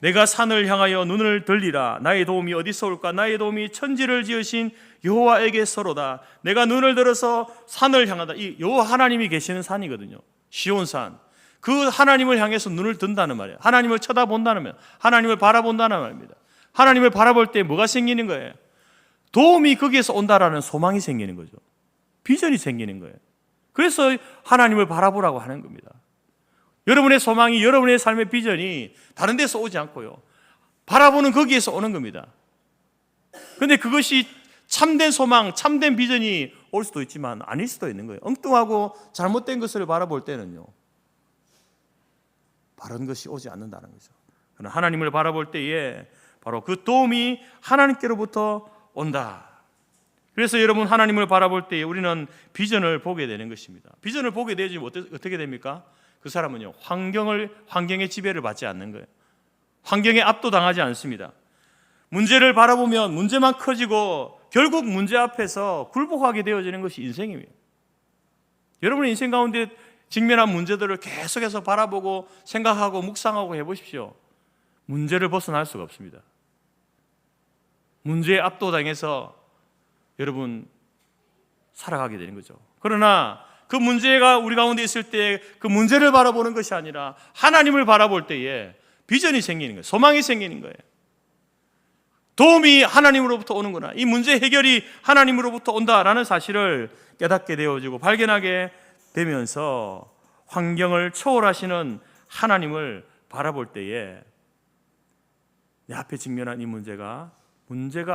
[SPEAKER 1] 내가 산을 향하여 눈을 들리라. 나의 도움이 어디서 올까? 나의 도움이 천지를 지으신 여호와에게서로다. 내가 눈을 들어서 산을 향하다. 이 여호와 하나님이 계시는 산이거든요. 시온산. 그 하나님을 향해서 눈을 든다는 말이에요. 하나님을 쳐다본다는 말이에요. 하나님을 바라본다는 말입니다. 하나님을 바라볼 때 뭐가 생기는 거예요? 도움이 거기에서 온다라는 소망이 생기는 거죠. 비전이 생기는 거예요. 그래서 하나님을 바라보라고 하는 겁니다. 여러분의 소망이, 여러분의 삶의 비전이 다른 데서 오지 않고요, 바라보는 거기에서 오는 겁니다. 그런데 그것이 참된 소망, 참된 비전이 올 수도 있지만 아닐 수도 있는 거예요. 엉뚱하고 잘못된 것을 바라볼 때는요, 바른 것이 오지 않는다는 거죠. 그러나 하나님을 바라볼 때에 바로 그 도움이 하나님께로부터 온다. 그래서 여러분, 하나님을 바라볼 때에 우리는 비전을 보게 되는 것입니다. 비전을 보게 되지 어떻게 됩니까? 그 사람은요, 환경의 지배를 받지 않는 거예요. 환경에 압도당하지 않습니다. 문제를 바라보면 문제만 커지고 결국 문제 앞에서 굴복하게 되어지는 것이 인생입니다. 여러분의 인생 가운데 직면한 문제들을 계속해서 바라보고 생각하고 묵상하고 해보십시오. 문제를 벗어날 수가 없습니다. 문제에 압도당해서 여러분 살아가게 되는 거죠. 그러나 그 문제가 우리 가운데 있을 때 그 문제를 바라보는 것이 아니라 하나님을 바라볼 때에 비전이 생기는 거예요. 소망이 생기는 거예요. 도움이 하나님으로부터 오는구나. 이 문제 해결이 하나님으로부터 온다라는 사실을 깨닫게 되어지고 발견하게 되면서 환경을 초월하시는 하나님을 바라볼 때에 내 앞에 직면한 이 문제가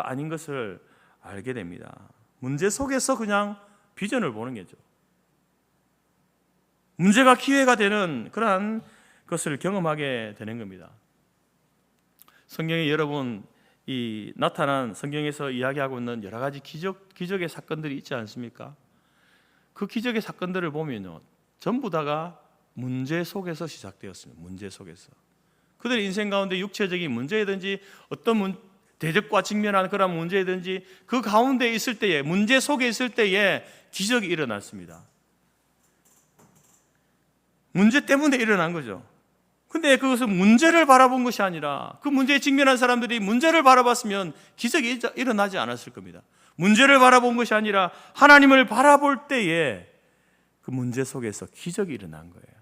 [SPEAKER 1] 아닌 것을 알게 됩니다. 문제 속에서 그냥 비전을 보는 거죠. 문제가 기회가 되는 그러한 것을 경험하게 되는 겁니다. 성경에 여러분, 이 나타난 성경에서 이야기하고 있는 여러 가지 기적의 사건들이 있지 않습니까? 그 기적의 사건들을 보면요, 전부 다가 문제 속에서 시작되었습니다. 문제 속에서. 그들의 인생 가운데 육체적인 문제이든지 어떤 대적과 직면하는 그런 문제이든지 그 가운데 있을 때에, 문제 속에 있을 때에 기적이 일어났습니다. 문제 때문에 일어난 거죠. 근데 그것은 문제를 바라본 것이 아니라 그 문제에 직면한 사람들이 문제를 바라봤으면 기적이 일어나지 않았을 겁니다. 문제를 바라본 것이 아니라 하나님을 바라볼 때에 그 문제 속에서 기적이 일어난 거예요.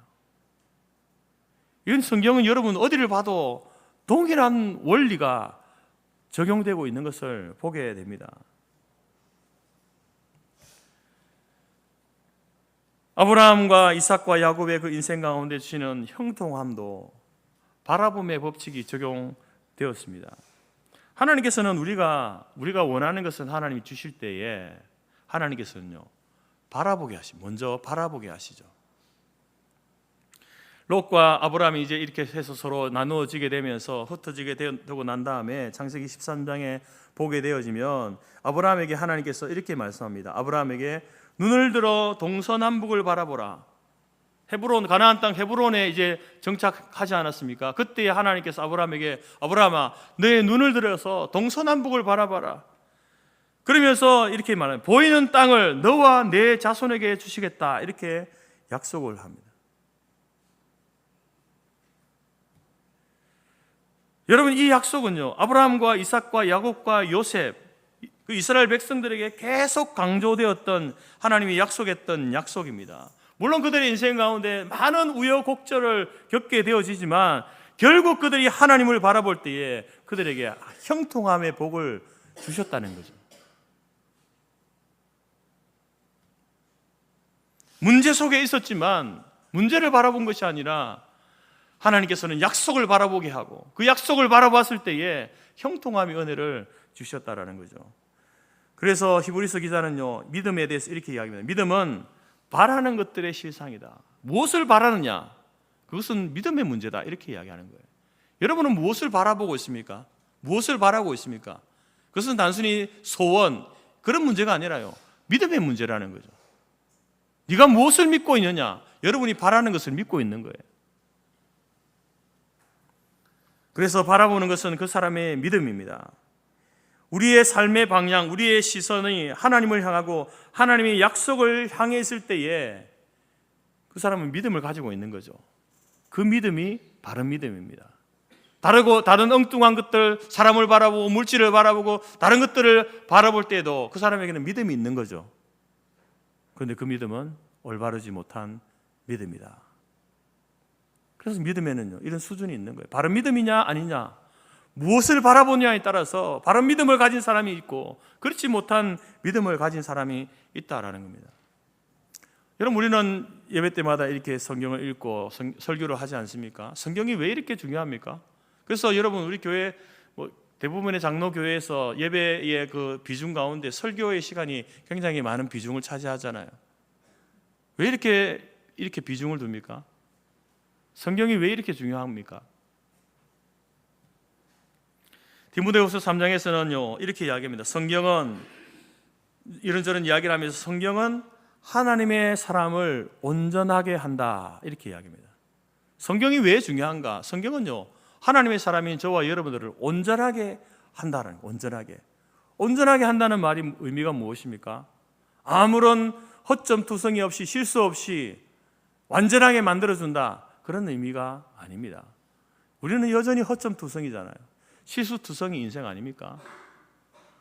[SPEAKER 1] 이런 성경은 여러분 어디를 봐도 동일한 원리가 적용되고 있는 것을 보게 됩니다. 아브라함과 이삭과 야곱의 그 인생 가운데 주시는 형통함도 바라봄의 법칙이 적용되었습니다. 하나님께서는 우리가 원하는 것은 하나님이 주실 때에 하나님께서는요 바라보게 하시죠. 먼저 바라보게 하시죠. 롯과 아브라함이 이제 이렇게 해서 서로 나누어지게 되면서 흩어지게 되고 난 다음에 창세기 13장에 보게 되어지면 아브라함에게 하나님께서 이렇게 말씀합니다. 아브라함에게 눈을 들어 동서남북을 바라보라. 헤브론, 가나안 땅 헤브론에 이제 정착하지 않았습니까? 그때 하나님께서 아브라함에게 아브라함아 너의 눈을 들어서 동서남북을 바라봐라. 그러면서 이렇게 말합니다. 보이는 땅을 너와 내 자손에게 주시겠다. 이렇게 약속을 합니다. 여러분 이 약속은요 아브라함과 이삭과 야곱과 요셉 그 이스라엘 백성들에게 계속 강조되었던 하나님이 약속했던 약속입니다. 물론 그들의 인생 가운데 많은 우여곡절을 겪게 되어지지만 결국 그들이 하나님을 바라볼 때에 그들에게 형통함의 복을 주셨다는 거죠. 문제 속에 있었지만 문제를 바라본 것이 아니라 하나님께서는 약속을 바라보게 하고 그 약속을 바라봤을 때에 형통함의 은혜를 주셨다라는 거죠. 그래서 히브리서 기자는요 믿음에 대해서 이렇게 이야기합니다. 믿음은 바라는 것들의 실상이다. 무엇을 바라느냐? 그것은 믿음의 문제다. 이렇게 이야기하는 거예요. 여러분은 무엇을 바라보고 있습니까? 무엇을 바라고 있습니까? 그것은 단순히 소원 그런 문제가 아니라요 믿음의 문제라는 거죠. 네가 무엇을 믿고 있느냐? 여러분이 바라는 것을 믿고 있는 거예요. 그래서 바라보는 것은 그 사람의 믿음입니다. 우리의 삶의 방향, 우리의 시선이 하나님을 향하고 하나님의 약속을 향해 있을 때에 그 사람은 믿음을 가지고 있는 거죠. 그 믿음이 바른 믿음입니다. 다른 엉뚱한 것들, 사람을 바라보고 물질을 바라보고 다른 것들을 바라볼 때에도 그 사람에게는 믿음이 있는 거죠. 그런데 그 믿음은 올바르지 못한 믿음이다. 그래서 믿음에는요 이런 수준이 있는 거예요. 바른 믿음이냐 아니냐, 무엇을 바라보냐에 따라서 바른 믿음을 가진 사람이 있고 그렇지 못한 믿음을 가진 사람이 있다라는 겁니다. 여러분 우리는 예배 때마다 이렇게 성경을 읽고 설교를 하지 않습니까? 성경이 왜 이렇게 중요합니까? 그래서 여러분 우리 교회 대부분의 장로교회에서 예배의 그 비중 가운데 설교의 시간이 굉장히 많은 비중을 차지하잖아요. 왜 이렇게 비중을 둡니까? 성경이 왜 이렇게 중요합니까? 디모데후서 3장에서는요 이렇게 이야기합니다. 성경은 이런저런 이야기를 하면서 성경은 하나님의 사람을 온전하게 한다 이렇게 이야기합니다. 성경이 왜 중요한가? 성경은요 하나님의 사람인 저와 여러분들을 온전하게 한다는 온전하게 한다는 말이 의미가 무엇입니까? 아무런 허점투성이 없이 실수 없이 완전하게 만들어준다 그런 의미가 아닙니다. 우리는 여전히 허점투성이잖아요. 실수투성이 인생 아닙니까?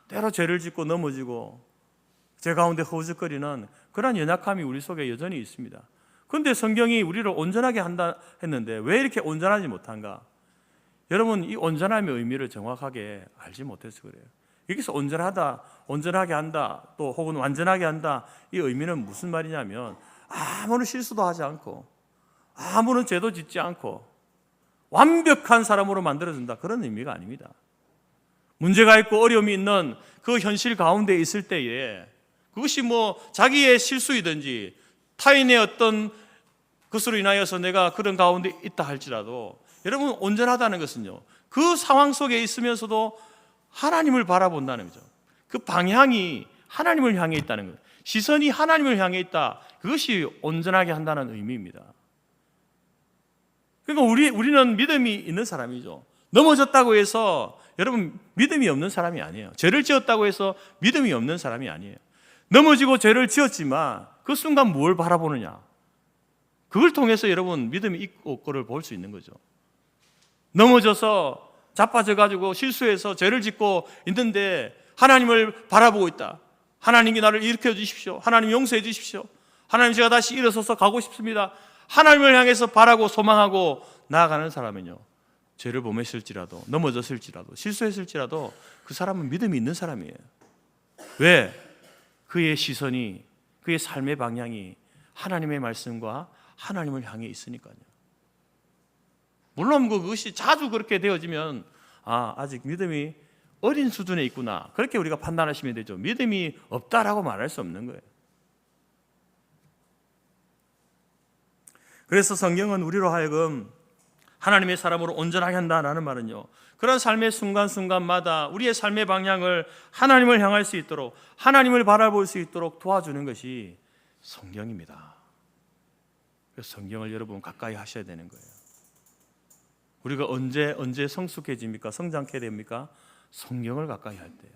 [SPEAKER 1] 때로 죄를 짓고 넘어지고 죄 가운데 허우적거리는 그런 연약함이 우리 속에 여전히 있습니다. 그런데 성경이 우리를 온전하게 한다 했는데 왜 이렇게 온전하지 못한가? 여러분 이 온전함의 의미를 정확하게 알지 못해서 그래요. 여기서 온전하다, 온전하게 한다, 또 혹은 완전하게 한다 이 의미는 무슨 말이냐면 아무런 실수도 하지 않고 아무런 죄도 짓지 않고 완벽한 사람으로 만들어준다 그런 의미가 아닙니다. 문제가 있고 어려움이 있는 그 현실 가운데 있을 때에 그것이 자기의 실수이든지 타인의 어떤 것으로 인하여서 내가 그런 가운데 있다 할지라도 여러분 온전하다는 것은요 그 상황 속에 있으면서도 하나님을 바라본다는 거죠. 그 방향이 하나님을 향해 있다는 거예요. 시선이 하나님을 향해 있다. 그것이 온전하게 한다는 의미입니다. 그러니까 우리는 믿음이 있는 사람이죠. 넘어졌다고 해서 여러분 믿음이 없는 사람이 아니에요. 죄를 지었다고 해서 믿음이 없는 사람이 아니에요. 넘어지고 죄를 지었지만 그 순간 뭘 바라보느냐, 그걸 통해서 여러분 믿음이 있고 없고를 볼 수 있는 거죠. 넘어져서 자빠져가지고 실수해서 죄를 짓고 있는데 하나님을 바라보고 있다. 하나님이 나를 일으켜 주십시오. 하나님 용서해 주십시오. 하나님 제가 다시 일어서서 가고 싶습니다. 하나님을 향해서 바라고 소망하고 나아가는 사람은요 죄를 범했을지라도 넘어졌을지라도 실수했을지라도 그 사람은 믿음이 있는 사람이에요. 왜? 그의 시선이 그의 삶의 방향이 하나님의 말씀과 하나님을 향해 있으니까요. 물론 그것이 자주 그렇게 되어지면 아직 믿음이 어린 수준에 있구나, 그렇게 우리가 판단하시면 되죠. 믿음이 없다라고 말할 수 없는 거예요. 그래서 성경은 우리로 하여금 하나님의 사람으로 온전하게 한다라는 말은요, 그런 삶의 순간순간마다 우리의 삶의 방향을 하나님을 향할 수 있도록, 하나님을 바라볼 수 있도록 도와주는 것이 성경입니다. 그래서 성경을 여러분 가까이 하셔야 되는 거예요. 우리가 언제 성숙해집니까? 성장케 됩니까? 성경을 가까이 할 때요.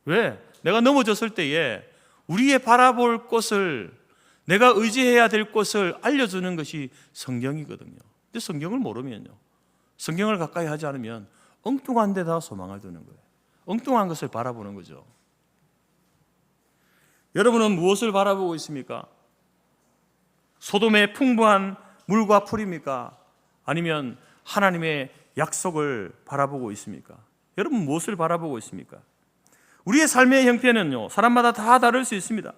[SPEAKER 1] 왜? 내가 넘어졌을 때에 우리의 바라볼 곳을, 내가 의지해야 될 곳을 알려주는 것이 성경이거든요. 근데 성경을 모르면요, 성경을 가까이 하지 않으면 엉뚱한 데다 소망을 두는 거예요. 엉뚱한 것을 바라보는 거죠. 여러분은 무엇을 바라보고 있습니까? 소돔의 풍부한 물과 풀입니까? 아니면 하나님의 약속을 바라보고 있습니까? 여러분 무엇을 바라보고 있습니까? 우리의 삶의 형태는요, 사람마다 다 다를 수 있습니다.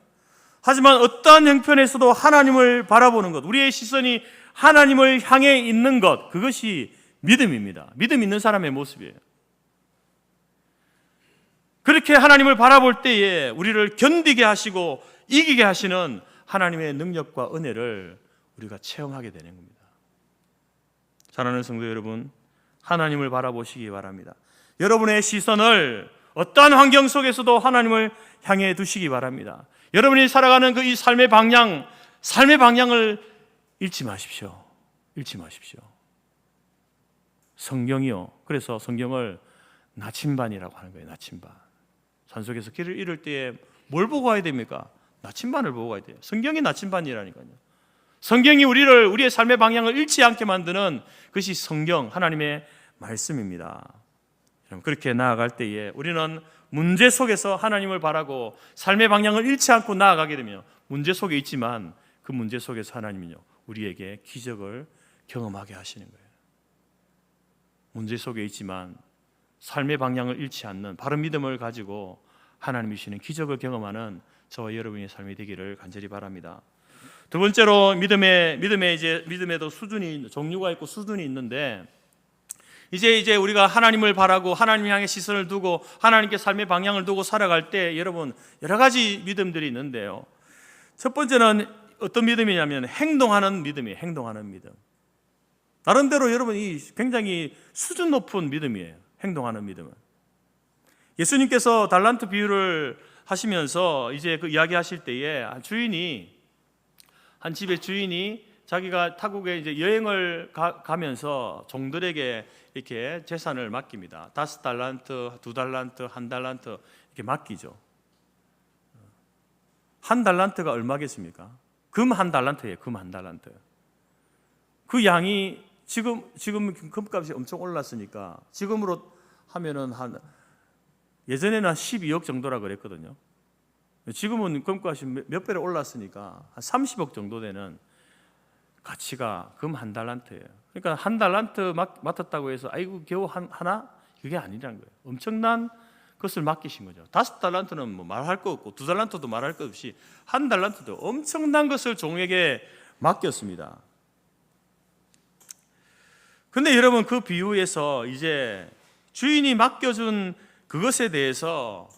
[SPEAKER 1] 하지만 어떠한 형편에서도 하나님을 바라보는 것, 우리의 시선이 하나님을 향해 있는 것, 그것이 믿음입니다. 믿음 있는 사람의 모습이에요. 그렇게 하나님을 바라볼 때에 우리를 견디게 하시고 이기게 하시는 하나님의 능력과 은혜를 우리가 체험하게 되는 겁니다. 사랑하는 성도 여러분, 하나님을 바라보시기 바랍니다. 여러분의 시선을 어떠한 환경 속에서도 하나님을 향해 두시기 바랍니다. 여러분이 살아가는 그 이 삶의 방향을 잃지 마십시오. 잃지 마십시오. 성경이요, 그래서 성경을 나침반이라고 하는 거예요. 나침반. 산속에서 길을 잃을 때에 뭘 보고 가야 됩니까? 나침반을 보고 가야 돼요. 성경이 나침반이라니까요. 성경이 우리의 삶의 방향을 잃지 않게 만드는 것이 성경, 하나님의 말씀입니다. 그렇게 나아갈 때에 우리는 문제 속에서 하나님을 바라고 삶의 방향을 잃지 않고 나아가게 되면, 문제 속에 있지만 그 문제 속에서 하나님은요, 우리에게 기적을 경험하게 하시는 거예요. 문제 속에 있지만 삶의 방향을 잃지 않는 바른 믿음을 가지고 하나님이 주시는 기적을 경험하는 저와 여러분의 삶이 되기를 간절히 바랍니다. 두 번째로 믿음에도 수준이, 종류가 있고 수준이 있는데, 이제 우리가 하나님을 바라고 하나님 향해 시선을 두고 하나님께 삶의 방향을 두고 살아갈 때 여러분 여러 가지 믿음들이 있는데요, 첫 번째는 어떤 믿음이냐면 행동하는 믿음이에요. 행동하는 믿음. 나름대로 여러분이 굉장히 수준 높은 믿음이에요. 행동하는 믿음은. 예수님께서 달란트 비유를 하시면서 이제 그 이야기하실 때에 한 집의 주인이 자기가 타국에 이제 여행을 가면서 종들에게 이렇게 재산을 맡깁니다. 5달란트, 2달란트, 1달란트 이렇게 맡기죠. 1달란트가 얼마겠습니까? 금 1달란트예요. 금 1달란트. 그 양이 지금 금값이 엄청 올랐으니까 지금으로 하면은 예전에는 한 12억 정도라 그랬거든요. 지금은 금값이 몇 배로 올랐으니까 한 30억 정도 되는 가치가 금 1달란트예요. 그러니까 1달란트 맡았다고 해서 아이고 겨우 하나? 그게 아니라는 거예요. 엄청난 것을 맡기신 거죠. 5달란트는 뭐 말할 거 없고 2달란트도 말할 것 없이 1달란트도 엄청난 것을 종에게 맡겼습니다. 근데 여러분 그 비유에서 이제 주인이 맡겨준 그것에 대해서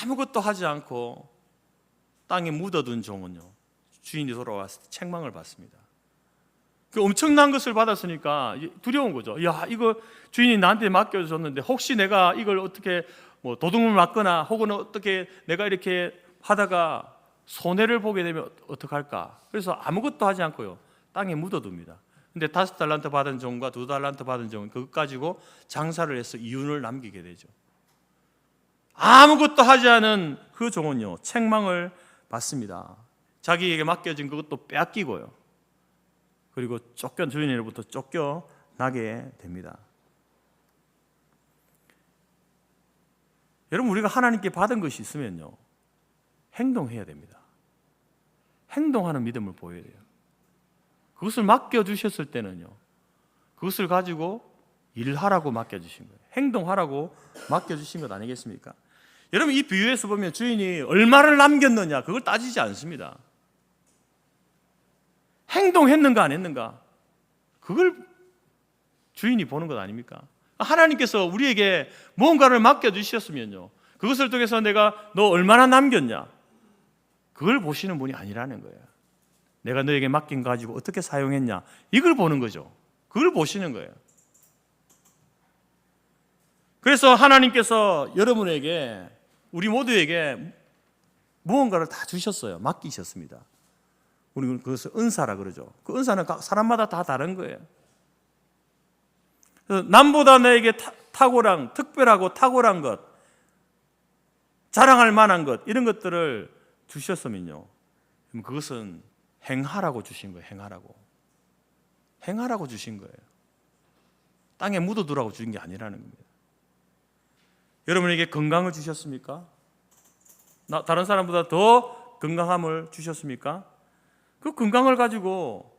[SPEAKER 1] 아무것도 하지 않고 땅에 묻어둔 종은요, 주인이 돌아왔을 때 책망을 받습니다. 그 엄청난 것을 받았으니까 두려운 거죠. 야, 이거 주인이 나한테 맡겨줬는데 혹시 내가 이걸 어떻게 뭐 도둑을 맞거나 혹은 어떻게 내가 이렇게 하다가 손해를 보게 되면 어떡할까? 그래서 아무것도 하지 않고요, 땅에 묻어둡니다. 근데 5달란트 받은 종과 2달란트 받은 종은 그것 가지고 장사를 해서 이윤을 남기게 되죠. 아무것도 하지 않은 그 종은요, 책망을 받습니다. 자기에게 맡겨진 그것도 빼앗기고요, 그리고 주인으로부터 쫓겨나게 됩니다. 여러분, 우리가 하나님께 받은 것이 있으면요, 행동해야 됩니다. 행동하는 믿음을 보여야 돼요. 그것을 맡겨주셨을 때는요, 그것을 가지고 일하라고 맡겨주신 거예요. 행동하라고 맡겨주신 것 아니겠습니까? 여러분, 이 비유에서 보면 주인이 얼마를 남겼느냐 그걸 따지지 않습니다. 행동했는가 안 했는가, 그걸 주인이 보는 것 아닙니까? 하나님께서 우리에게 무언가를 맡겨주셨으면요, 그것을 통해서 내가 너 얼마나 남겼냐, 그걸 보시는 분이 아니라는 거예요. 내가 너에게 맡긴 거 가지고 어떻게 사용했냐, 이걸 보는 거죠. 그걸 보시는 거예요. 그래서 하나님께서 여러분에게, 우리 모두에게 무언가를 다 주셨어요. 맡기셨습니다. 우리는 그것을 은사라 그러죠. 그 은사는 사람마다 다 다른 거예요. 그래서 남보다 내게 탁월한, 특별하고 탁월한 것, 자랑할 만한 것, 이런 것들을 주셨으면요, 그럼 그것은 행하라고 주신 거예요. 행하라고 주신 거예요. 땅에 묻어두라고 주신 게 아니라는 겁니다. 여러분에게 건강을 주셨습니까? 다른 사람보다 더 건강함을 주셨습니까? 그 건강을 가지고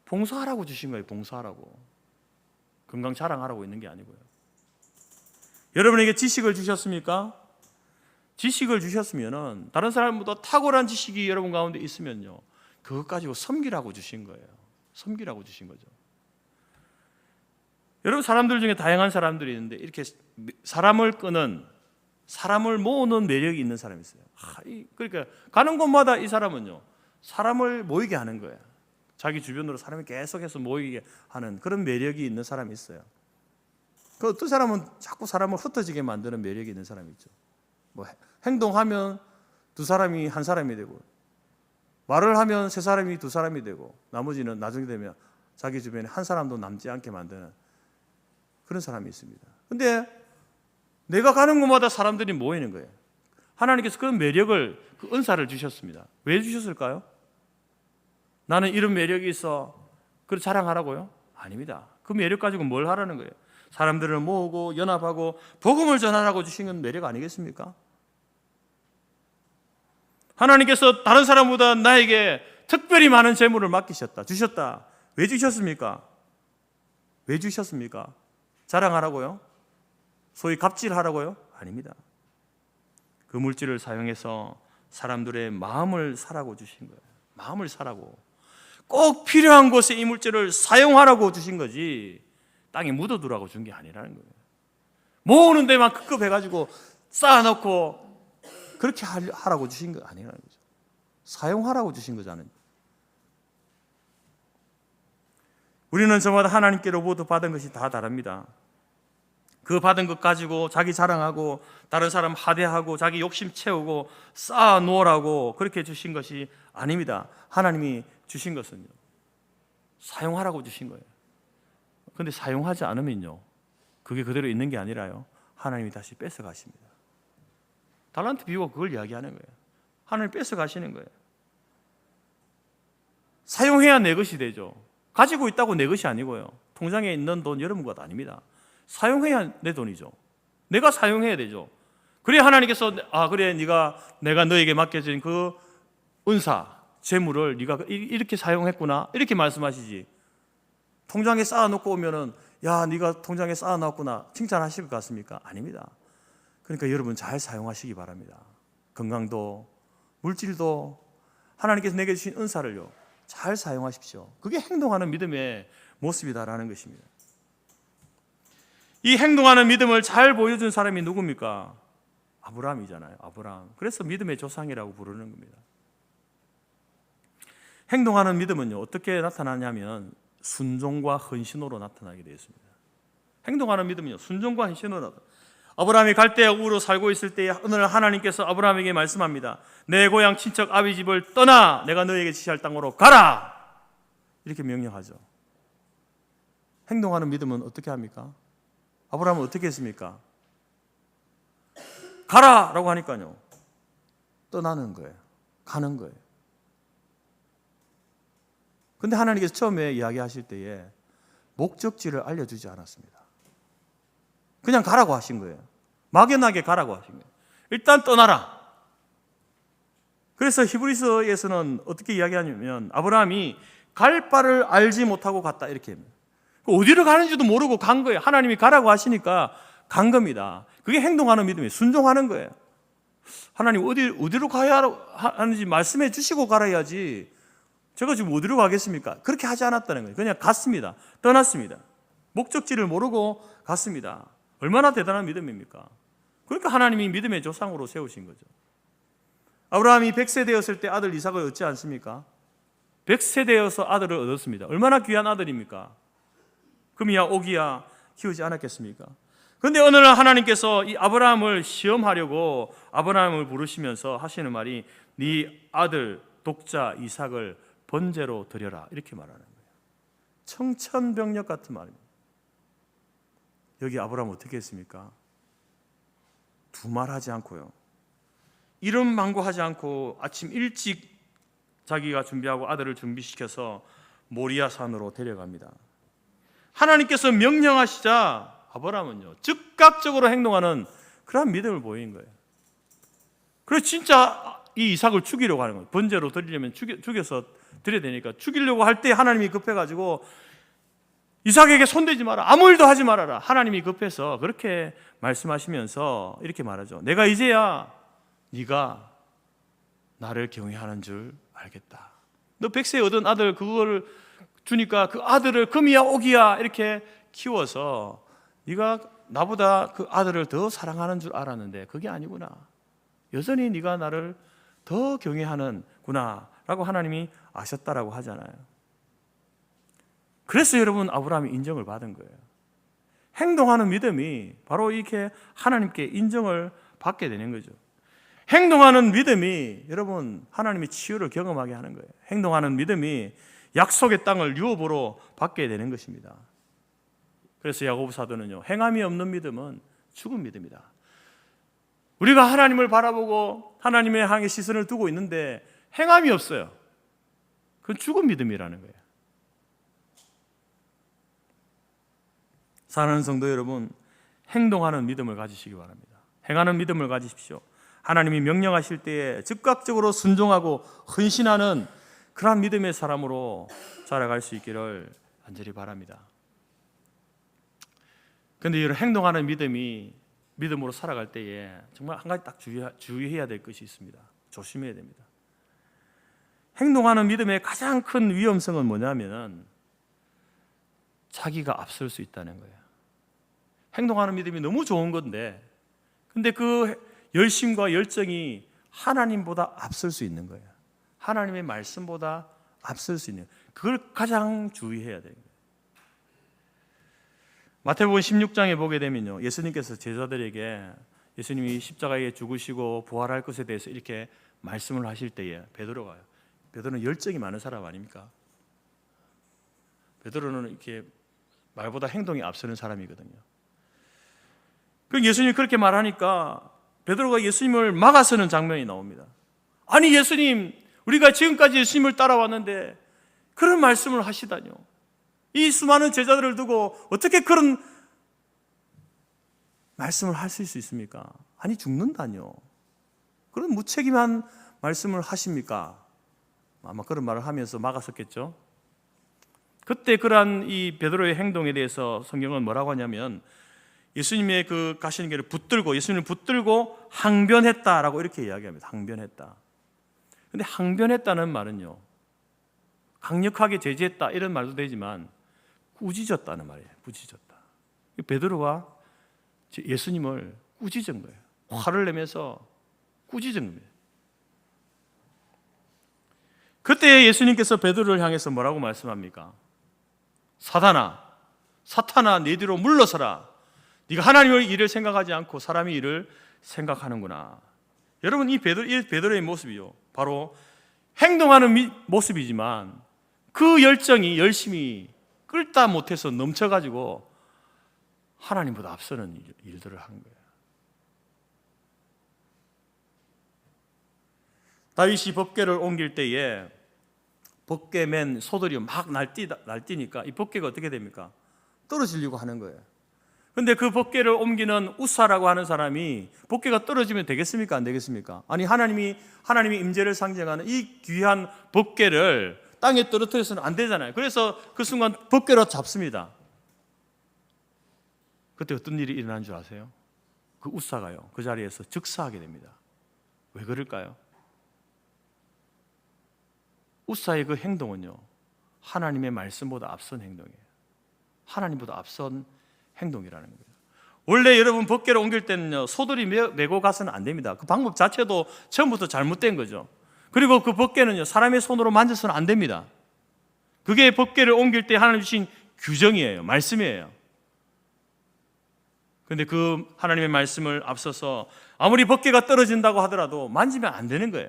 [SPEAKER 1] 봉사하라고 주신 거예요. 봉사하라고. 건강 자랑하라고 있는 게 아니고요. 여러분에게 지식을 주셨습니까? 지식을 주셨으면은 다른 사람보다 탁월한 지식이 여러분 가운데 있으면요, 그것 가지고 섬기라고 주신 거예요. 섬기라고 주신 거죠. 여러분, 사람들 중에 다양한 사람들이 있는데 이렇게 사람을 끄는, 사람을 모으는 매력이 있는 사람이 있어요. 그러니까 가는 곳마다 이 사람은요, 사람을 모이게 하는 거예요. 자기 주변으로 사람이 계속해서 모이게 하는 그런 매력이 있는 사람이 있어요. 그 어떤 사람은 자꾸 사람을 흩어지게 만드는 매력이 있는 사람이 있죠. 뭐 행동하면 두 사람이 한 사람이 되고, 말을 하면 세 사람이 두 사람이 되고, 나머지는 나중에 되면 자기 주변에 한 사람도 남지 않게 만드는 그런 사람이 있습니다. 근데 내가 가는 곳마다 사람들이 모이는 거예요. 하나님께서 그런 매력을, 그 은사를 주셨습니다. 왜 주셨을까요? 나는 이런 매력이 있어, 그걸 자랑하라고요? 아닙니다. 그 매력 가지고 뭘 하라는 거예요? 사람들을 모으고 연합하고 복음을 전하라고 주신 건 매력 아니겠습니까? 하나님께서 다른 사람보다 나에게 특별히 많은 재물을 맡기셨다, 주셨다. 왜 주셨습니까? 왜 주셨습니까? 자랑하라고요? 소위 갑질하라고요? 아닙니다. 그 물질을 사용해서 사람들의 마음을 사라고 주신 거예요. 마음을 사라고. 꼭 필요한 곳에 이 물질을 사용하라고 주신 거지, 땅에 묻어두라고 준 게 아니라는 거예요. 모으는 데만 급급해가지고 쌓아놓고 그렇게 하라고 주신 거 아니라는 거죠. 사용하라고 주신 거잖아요. 우리는 저마다 하나님께로부터 받은 것이 다 다릅니다. 그 받은 것 가지고 자기 자랑하고 다른 사람 하대하고 자기 욕심 채우고 쌓아 놓으라고 그렇게 주신 것이 아닙니다. 하나님이 주신 것은요, 사용하라고 주신 거예요. 그런데 사용하지 않으면요, 그게 그대로 있는 게 아니라요, 하나님이 다시 뺏어 가십니다. 달란트 비유가 그걸 이야기하는 거예요. 하나님 뺏어 가시는 거예요. 사용해야 내 것이 되죠. 가지고 있다고 내 것이 아니고요, 통장에 있는 돈 여러분 것 아닙니다. 사용해야 내 돈이죠. 내가 사용해야 되죠. 그래 하나님께서 그래 내가 너에게 맡겨진 그 은사, 재물을 네가 이렇게 사용했구나, 이렇게 말씀하시지. 통장에 쌓아놓고 오면은 야, 네가 통장에 쌓아놨구나 칭찬하실 것 같습니까? 아닙니다. 그러니까 여러분 잘 사용하시기 바랍니다. 건강도 물질도 하나님께서 내게 주신 은사를요, 잘 사용하십시오. 그게 행동하는 믿음의 모습이다라는 것입니다. 이 행동하는 믿음을 잘 보여준 사람이 누굽니까? 아브라함이잖아요. 아브라함. 그래서 믿음의 조상이라고 부르는 겁니다. 행동하는 믿음은요, 어떻게 나타나냐면 순종과 헌신으로 나타나게 되어 있습니다. 행동하는 믿음은요, 순종과 헌신으로. 아브라함이 갈대아 우르로 살고 있을 때에 오늘 하나님께서 아브라함에게 말씀합니다. 내 고향 친척 아비 집을 떠나 내가 너에게 지시할 땅으로 가라, 이렇게 명령하죠. 행동하는 믿음은 어떻게 합니까? 아브라함은 어떻게 했습니까? 가라라고 하니까요, 떠나는 거예요. 가는 거예요. 근데 하나님께서 처음에 이야기하실 때에 목적지를 알려주지 않았습니다. 그냥 가라고 하신 거예요. 막연하게 가라고 하신 거예요. 일단 떠나라. 그래서 히브리서에서는 어떻게 이야기하냐면 아브라함이 갈 바를 알지 못하고 갔다, 이렇게 합니다. 어디로 가는지도 모르고 간 거예요. 하나님이 가라고 하시니까 간 겁니다. 그게 행동하는 믿음이에요. 순종하는 거예요. 하나님 어디로 가야 하는지 말씀해 주시고 가라야지 제가 지금 어디로 가겠습니까? 그렇게 하지 않았다는 거예요. 그냥 갔습니다. 떠났습니다. 목적지를 모르고 갔습니다. 얼마나 대단한 믿음입니까? 그러니까 하나님이 믿음의 조상으로 세우신 거죠. 아브라함이 100세 되었을 때 아들 이삭을 얻지 않습니까? 100세 되어서 아들을 얻었습니다. 얼마나 귀한 아들입니까? 금이야 오기야 키우지 않았겠습니까? 그런데 어느 날 하나님께서 이 아브라함을 시험하려고 아브라함을 부르시면서 하시는 말이 네 아들 독자 이삭을 번제로 드려라 이렇게 말하는 거예요. 청천벽력 같은 말입니다. 여기 아브라함 어떻게 했습니까? 두말하지 않고요, 이름 망고하지 않고 아침 일찍 자기가 준비하고 아들을 준비시켜서 모리아 산으로 데려갑니다. 하나님께서 명령하시자 아브라함은요 즉각적으로 행동하는 그러한 믿음을 보인 거예요. 그래서 진짜 이 이삭을 죽이려고 하는 거예요. 번제로 드리려면 죽여서 드려야 되니까 죽이려고 할 때 하나님이 급해가지고 이삭에게 손대지 마라, 아무 일도 하지 말아라. 하나님이 급해서 그렇게 말씀하시면서 이렇게 말하죠. 내가 이제야 네가 나를 경외하는 줄 알겠다. 너 100세 얻은 아들 그걸 주니까 그 아들을 금이야 오기야 이렇게 키워서 네가 나보다 그 아들을 더 사랑하는 줄 알았는데 그게 아니구나. 여전히 네가 나를 더 경외하는구나 라고 하나님이 아셨다라고 하잖아요. 그래서 여러분 아브라함이 인정을 받은 거예요. 행동하는 믿음이 바로 이렇게 하나님께 인정을 받게 되는 거죠. 행동하는 믿음이 여러분 하나님의 치유를 경험하게 하는 거예요. 행동하는 믿음이 약속의 땅을 유업으로 받게 되는 것입니다. 그래서 야고보 사도는요, 행함이 없는 믿음은 죽은 믿음이다. 우리가 하나님을 바라보고 하나님의 향해 시선을 두고 있는데 행함이 없어요. 그건 죽은 믿음이라는 거예요. 사랑하는 성도 여러분, 행동하는 믿음을 가지시기 바랍니다. 행하는 믿음을 가지십시오. 하나님이 명령하실 때에 즉각적으로 순종하고 헌신하는 그러한 믿음의 사람으로 자라갈 수 있기를 간절히 바랍니다. 그런데 이런 행동하는 믿음이 믿음으로 살아갈 때에 정말 한 가지 딱 주의해야 될 것이 있습니다. 조심해야 됩니다. 행동하는 믿음의 가장 큰 위험성은 뭐냐면 자기가 앞설 수 있다는 거예요. 행동하는 믿음이 너무 좋은 건데 근데 그 열심과 열정이 하나님보다 앞설 수 있는 거예요. 하나님의 말씀보다 앞설 수 있는, 그걸 가장 주의해야 돼요. 마태복음 16장에 보게 되면요, 예수님께서 제자들에게 예수님이 십자가에 죽으시고 부활할 것에 대해서 이렇게 말씀을 하실 때에 베드로가요. 베드로는 열정이 많은 사람 아닙니까? 베드로는 이렇게 말보다 행동이 앞서는 사람이거든요. 그 예수님이 그렇게 말하니까 베드로가 예수님을 막아서는 장면이 나옵니다. 아니 예수님, 우리가 지금까지 예수님을 따라왔는데 그런 말씀을 하시다뇨. 이 수많은 제자들을 두고 어떻게 그런 말씀을 하실 수 있습니까? 아니 죽는다뇨. 그런 무책임한 말씀을 하십니까? 아마 그런 말을 하면서 막았었겠죠. 그때 그러한 이 베드로의 행동에 대해서 성경은 뭐라고 하냐면 예수님의 그 가시는 길을 붙들고 예수님을 붙들고 항변했다라고 이렇게 이야기합니다. 항변했다. 근데 항변했다는 말은요, 강력하게 제지했다 이런 말도 되지만 꾸짖었다는 말이에요. 꾸짖었다. 베드로가 예수님을 꾸짖은 거예요. 화를 내면서 꾸짖은 겁니다. 그때 예수님께서 베드로를 향해서 뭐라고 말씀합니까? 사탄아 내 뒤로 물러서라. 네가 하나님의 일을 생각하지 않고 사람의 일을 생각하는구나. 여러분 이 베드로의 모습이요, 바로 행동하는 모습이지만 그 열정이 열심히 끌다 못해서 넘쳐가지고 하나님보다 앞서는 일들을 한 거예요. 다윗이 법궤를 옮길 때에 법궤 맨 소들이 막 날뛰니까 이 법궤가 어떻게 됩니까? 떨어지려고 하는 거예요. 근데 그 법궤를 옮기는 우사라고 하는 사람이 법궤가 떨어지면 되겠습니까? 안 되겠습니까? 아니 하나님의 임재를 상징하는 이 귀한 법궤를 땅에 떨어뜨려서는 안 되잖아요. 그래서 그 순간 법궤로 잡습니다. 그때 어떤 일이 일어난 줄 아세요? 그 우사가요, 그 자리에서 즉사하게 됩니다. 왜 그럴까요? 우사의 그 행동은요, 하나님의 말씀보다 앞선 행동이에요. 하나님보다 앞선 행동이라는 겁니다. 원래 여러분 법궤를 옮길 때는요, 소들이 메고 가서는 안 됩니다. 그 방법 자체도 처음부터 잘못된 거죠. 그리고 그 법궤는요, 사람의 손으로 만져서는 안 됩니다. 그게 법궤를 옮길 때 하나님 주신 규정이에요. 말씀이에요. 그런데 그 하나님의 말씀을 앞서서 아무리 법궤가 떨어진다고 하더라도 만지면 안 되는 거예요.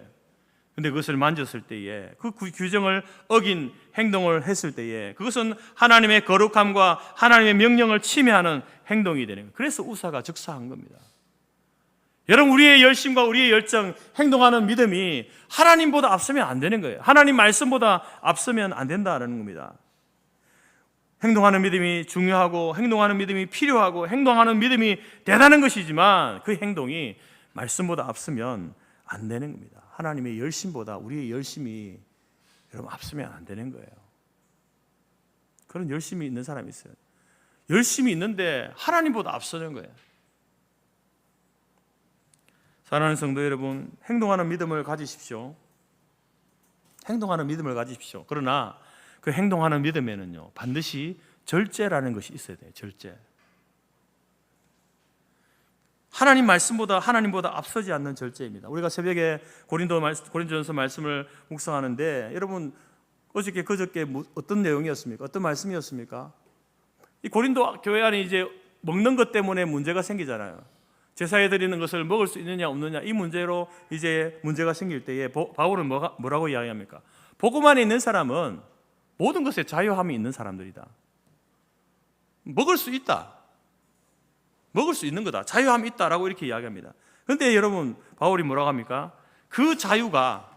[SPEAKER 1] 근데 그것을 만졌을 때에 그 규정을 어긴 행동을 했을 때에 그것은 하나님의 거룩함과 하나님의 명령을 침해하는 행동이 되는 거예요. 그래서 우사가 즉사한 겁니다. 여러분, 우리의 열심과 우리의 열정, 행동하는 믿음이 하나님보다 앞서면 안 되는 거예요. 하나님 말씀보다 앞서면 안 된다는 겁니다. 행동하는 믿음이 중요하고 행동하는 믿음이 필요하고 행동하는 믿음이 대단한 것이지만 그 행동이 말씀보다 앞서면 안 되는 겁니다. 하나님의 열심보다 우리의 열심이 여러분 앞서면 안 되는 거예요. 그런 열심이 있는 사람이 있어요. 열심이 있는데 하나님보다 앞서는 거예요. 사랑하는 성도 여러분, 행동하는 믿음을 가지십시오. 행동하는 믿음을 가지십시오. 그러나 그 행동하는 믿음에는요, 반드시 절제라는 것이 있어야 돼요. 절제. 하나님 말씀보다 하나님보다 앞서지 않는 절제입니다. 우리가 새벽에 고린도전서 말씀을 묵상하는데 여러분, 어저께 그저께 어떤 내용이었습니까? 어떤 말씀이었습니까? 이 고린도 교회 안에 이제 먹는 것 때문에 문제가 생기잖아요. 제사에 드리는 것을 먹을 수 있느냐 없느냐, 이 문제로 이제 문제가 생길 때에 바울은 뭐라고 이야기합니까? 복음 안에 있는 사람은 모든 것에 자유함이 있는 사람들이다. 먹을 수 있다. 먹을 수 있는 거다. 자유함이 있다라고 이렇게 이야기합니다. 그런데 여러분, 바울이 뭐라고 합니까? 그 자유가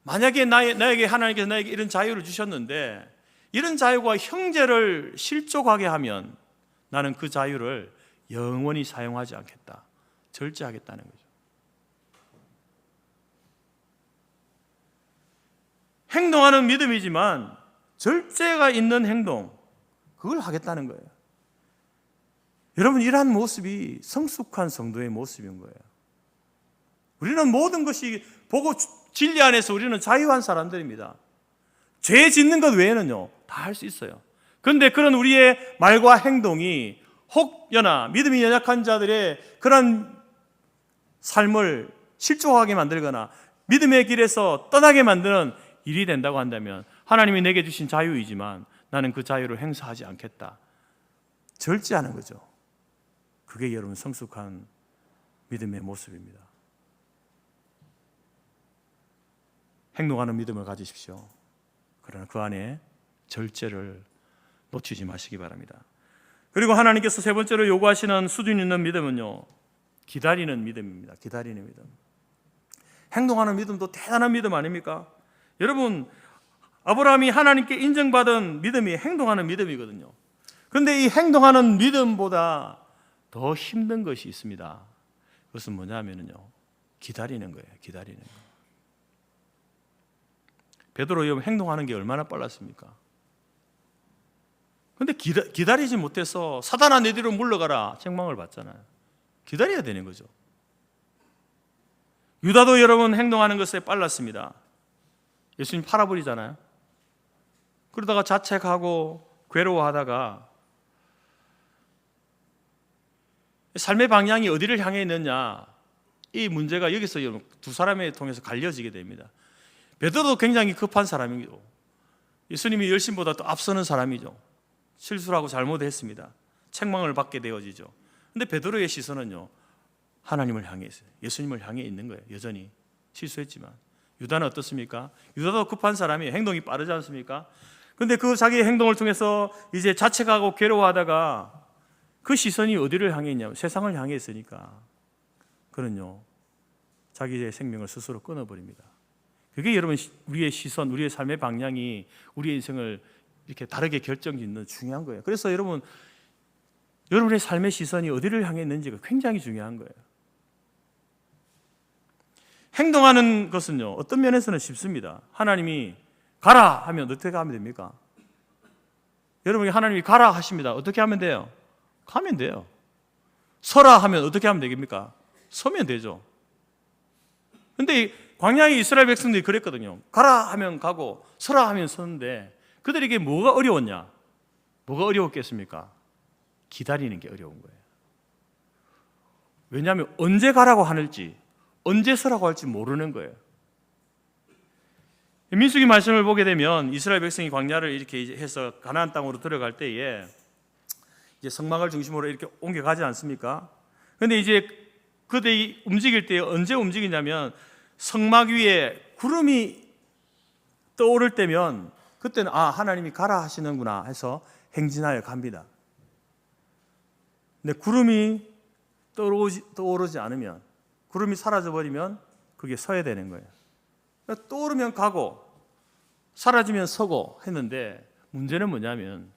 [SPEAKER 1] 만약에 나에게 하나님께서 나에게 이런 자유를 주셨는데 이런 자유가 형제를 실족하게 하면 나는 그 자유를 영원히 사용하지 않겠다. 절제하겠다는 거죠. 행동하는 믿음이지만 절제가 있는 행동, 그걸 하겠다는 거예요. 여러분, 이러한 모습이 성숙한 성도의 모습인 거예요. 우리는 모든 것이 보고 진리 안에서 우리는 자유한 사람들입니다. 죄 짓는 것 외에는요, 다 할 수 있어요. 그런데 그런 우리의 말과 행동이 혹여나 믿음이 연약한 자들의 그런 삶을 실족하게 만들거나 믿음의 길에서 떠나게 만드는 일이 된다고 한다면 하나님이 내게 주신 자유이지만 나는 그 자유를 행사하지 않겠다. 절제하는 거죠. 그게 여러분 성숙한 믿음의 모습입니다. 행동하는 믿음을 가지십시오. 그러나 그 안에 절제를 놓치지 마시기 바랍니다. 그리고 하나님께서 세 번째로 요구하시는 수준 있는 믿음은요, 기다리는 믿음입니다. 기다리는 믿음. 행동하는 믿음도 대단한 믿음 아닙니까? 여러분, 아브라함이 하나님께 인정받은 믿음이 행동하는 믿음이거든요. 그런데 이 행동하는 믿음보다 더 힘든 것이 있습니다. 그것은 뭐냐면요, 기다리는 거예요. 기다리는 거. 베드로 여러분, 행동하는 게 얼마나 빨랐습니까? 그런데 기다리지 못해서 사단아 내 뒤로 물러가라 책망을 받잖아요. 기다려야 되는 거죠. 유다도 여러분 행동하는 것에 빨랐습니다. 예수님 팔아버리잖아요. 그러다가 자책하고 괴로워하다가 삶의 방향이 어디를 향해 있느냐, 이 문제가 여기서 두 사람을 통해서 갈려지게 됩니다. 베드로도 굉장히 급한 사람이죠. 예수님이 열심보다 또 앞서는 사람이죠. 실수를 하고 잘못했습니다. 책망을 받게 되어지죠. 그런데 베드로의 시선은요, 하나님을 향해 있어요. 예수님을 향해 있는 거예요. 여전히 실수했지만. 유다는 어떻습니까? 유다도 급한 사람이에요. 행동이 빠르지 않습니까? 그런데 그 자기의 행동을 통해서 이제 자책하고 괴로워하다가 그 시선이 어디를 향해 있냐면 세상을 향해 있으니까 그는요, 자기의 생명을 스스로 끊어버립니다. 그게 여러분 우리의 시선, 우리의 삶의 방향이 우리의 인생을 이렇게 다르게 결정짓는 중요한 거예요. 그래서 여러분의 삶의 시선이 어디를 향해 있는지가 굉장히 중요한 거예요. 행동하는 것은요, 어떤 면에서는 쉽습니다. 하나님이 가라 하면 어떻게 하면 됩니까? 여러분이 하나님이 가라 하십니다. 어떻게 하면 돼요? 가면 돼요. 서라 하면 어떻게 하면 되겠습니까? 서면 되죠. 근데 광야의 이스라엘 백성들이 그랬거든요. 가라 하면 가고 서라 하면 서는데 그들에게 뭐가 어려웠냐? 뭐가 어려웠겠습니까? 기다리는 게 어려운 거예요. 왜냐하면 언제 가라고 하는지 언제 서라고 할지 모르는 거예요. 민수기 말씀을 보게 되면 이스라엘 백성이 광야를 이렇게 해서 가나안 땅으로 들어갈 때에 이제 성막을 중심으로 이렇게 옮겨가지 않습니까? 그런데 이제 그들이 움직일 때 언제 움직이냐면 성막 위에 구름이 떠오를 때면 그때는 하나님이 가라 하시는구나 해서 행진하여 갑니다. 근데 구름이 떠오르지 않으면, 구름이 사라져버리면 그게 서야 되는 거예요. 떠오르면 가고 사라지면 서고 했는데 문제는 뭐냐면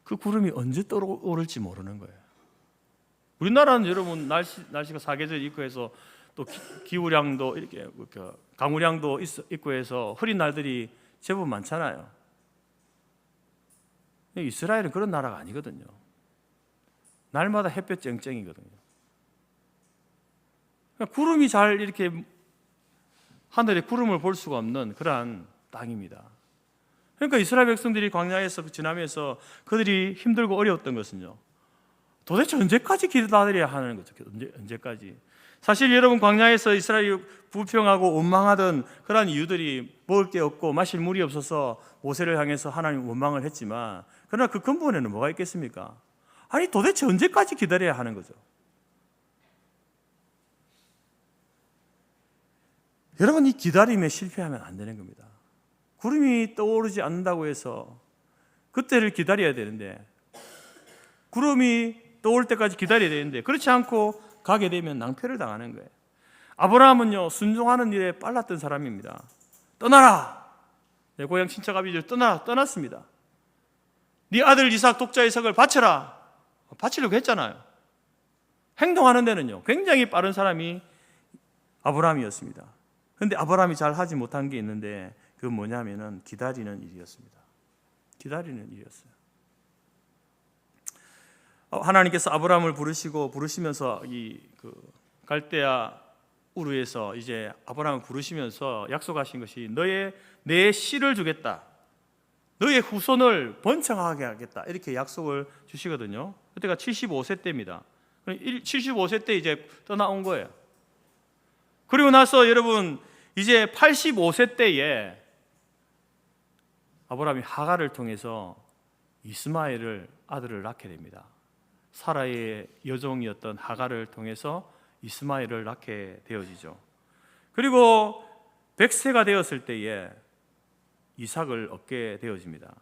[SPEAKER 1] 그 구름이 언제 떠오를지 모르는 거예요. 우리나라는 여러분 날씨가 사계절 있고 해서 또 기후량도 이렇게 강우량도 있고 해서 흐린 날들이 제법 많잖아요. 이스라엘은 그런 나라가 아니거든요. 날마다 햇볕 쨍쨍이거든요. 구름이 잘 이렇게 하늘에 구름을 볼 수가 없는 그러한 땅입니다. 그러니까 이스라엘 백성들이 광야에서 지나면서 그들이 힘들고 어려웠던 것은요, 도대체 언제까지 기다려야 하는 거죠? 언제까지? 사실 여러분 광야에서 이스라엘이 불평하고 원망하던 그러한 이유들이 먹을 게 없고 마실 물이 없어서 모세를 향해서 하나님 원망을 했지만 그러나 그 근본에는 뭐가 있겠습니까? 아니 도대체 언제까지 기다려야 하는 거죠? 여러분 이 기다림에 실패하면 안 되는 겁니다. 구름이 떠오르지 않는다고 해서 그때를 기다려야 되는데 구름이 떠올 때까지 기다려야 되는데 그렇지 않고 가게 되면 낭패를 당하는 거예요. 아브라함은요 순종하는 일에 빨랐던 사람입니다. 떠나라. 내 고향 친척 아비들 떠났습니다. 네 아들 이삭 독자 이삭을 바쳐라. 바치려고 했잖아요. 행동하는 데는요 굉장히 빠른 사람이 아브라함이었습니다. 그런데 아브라함이 잘 하지 못한 게 있는데 그건 뭐냐면은 기다리는 일이었습니다. 기다리는 일이었어요. 하나님께서 아브라함을 부르시면서 이 갈대아 우르에서 이제 아브라함을 부르시면서 약속하신 것이 내 씨를 주겠다. 너의 후손을 번창하게 하겠다. 이렇게 약속을 주시거든요. 그때가 75세 때입니다. 75세 때 이제 떠나온 거예요. 그리고 나서 여러분 이제 85세 때에 아브라함이 하갈을 통해서 이스마엘을 아들을 낳게 됩니다. 사라의 여종이었던 하갈을 통해서 이스마엘을 낳게 되어지죠. 그리고 100세가 되었을 때에 이삭을 얻게 되어집니다.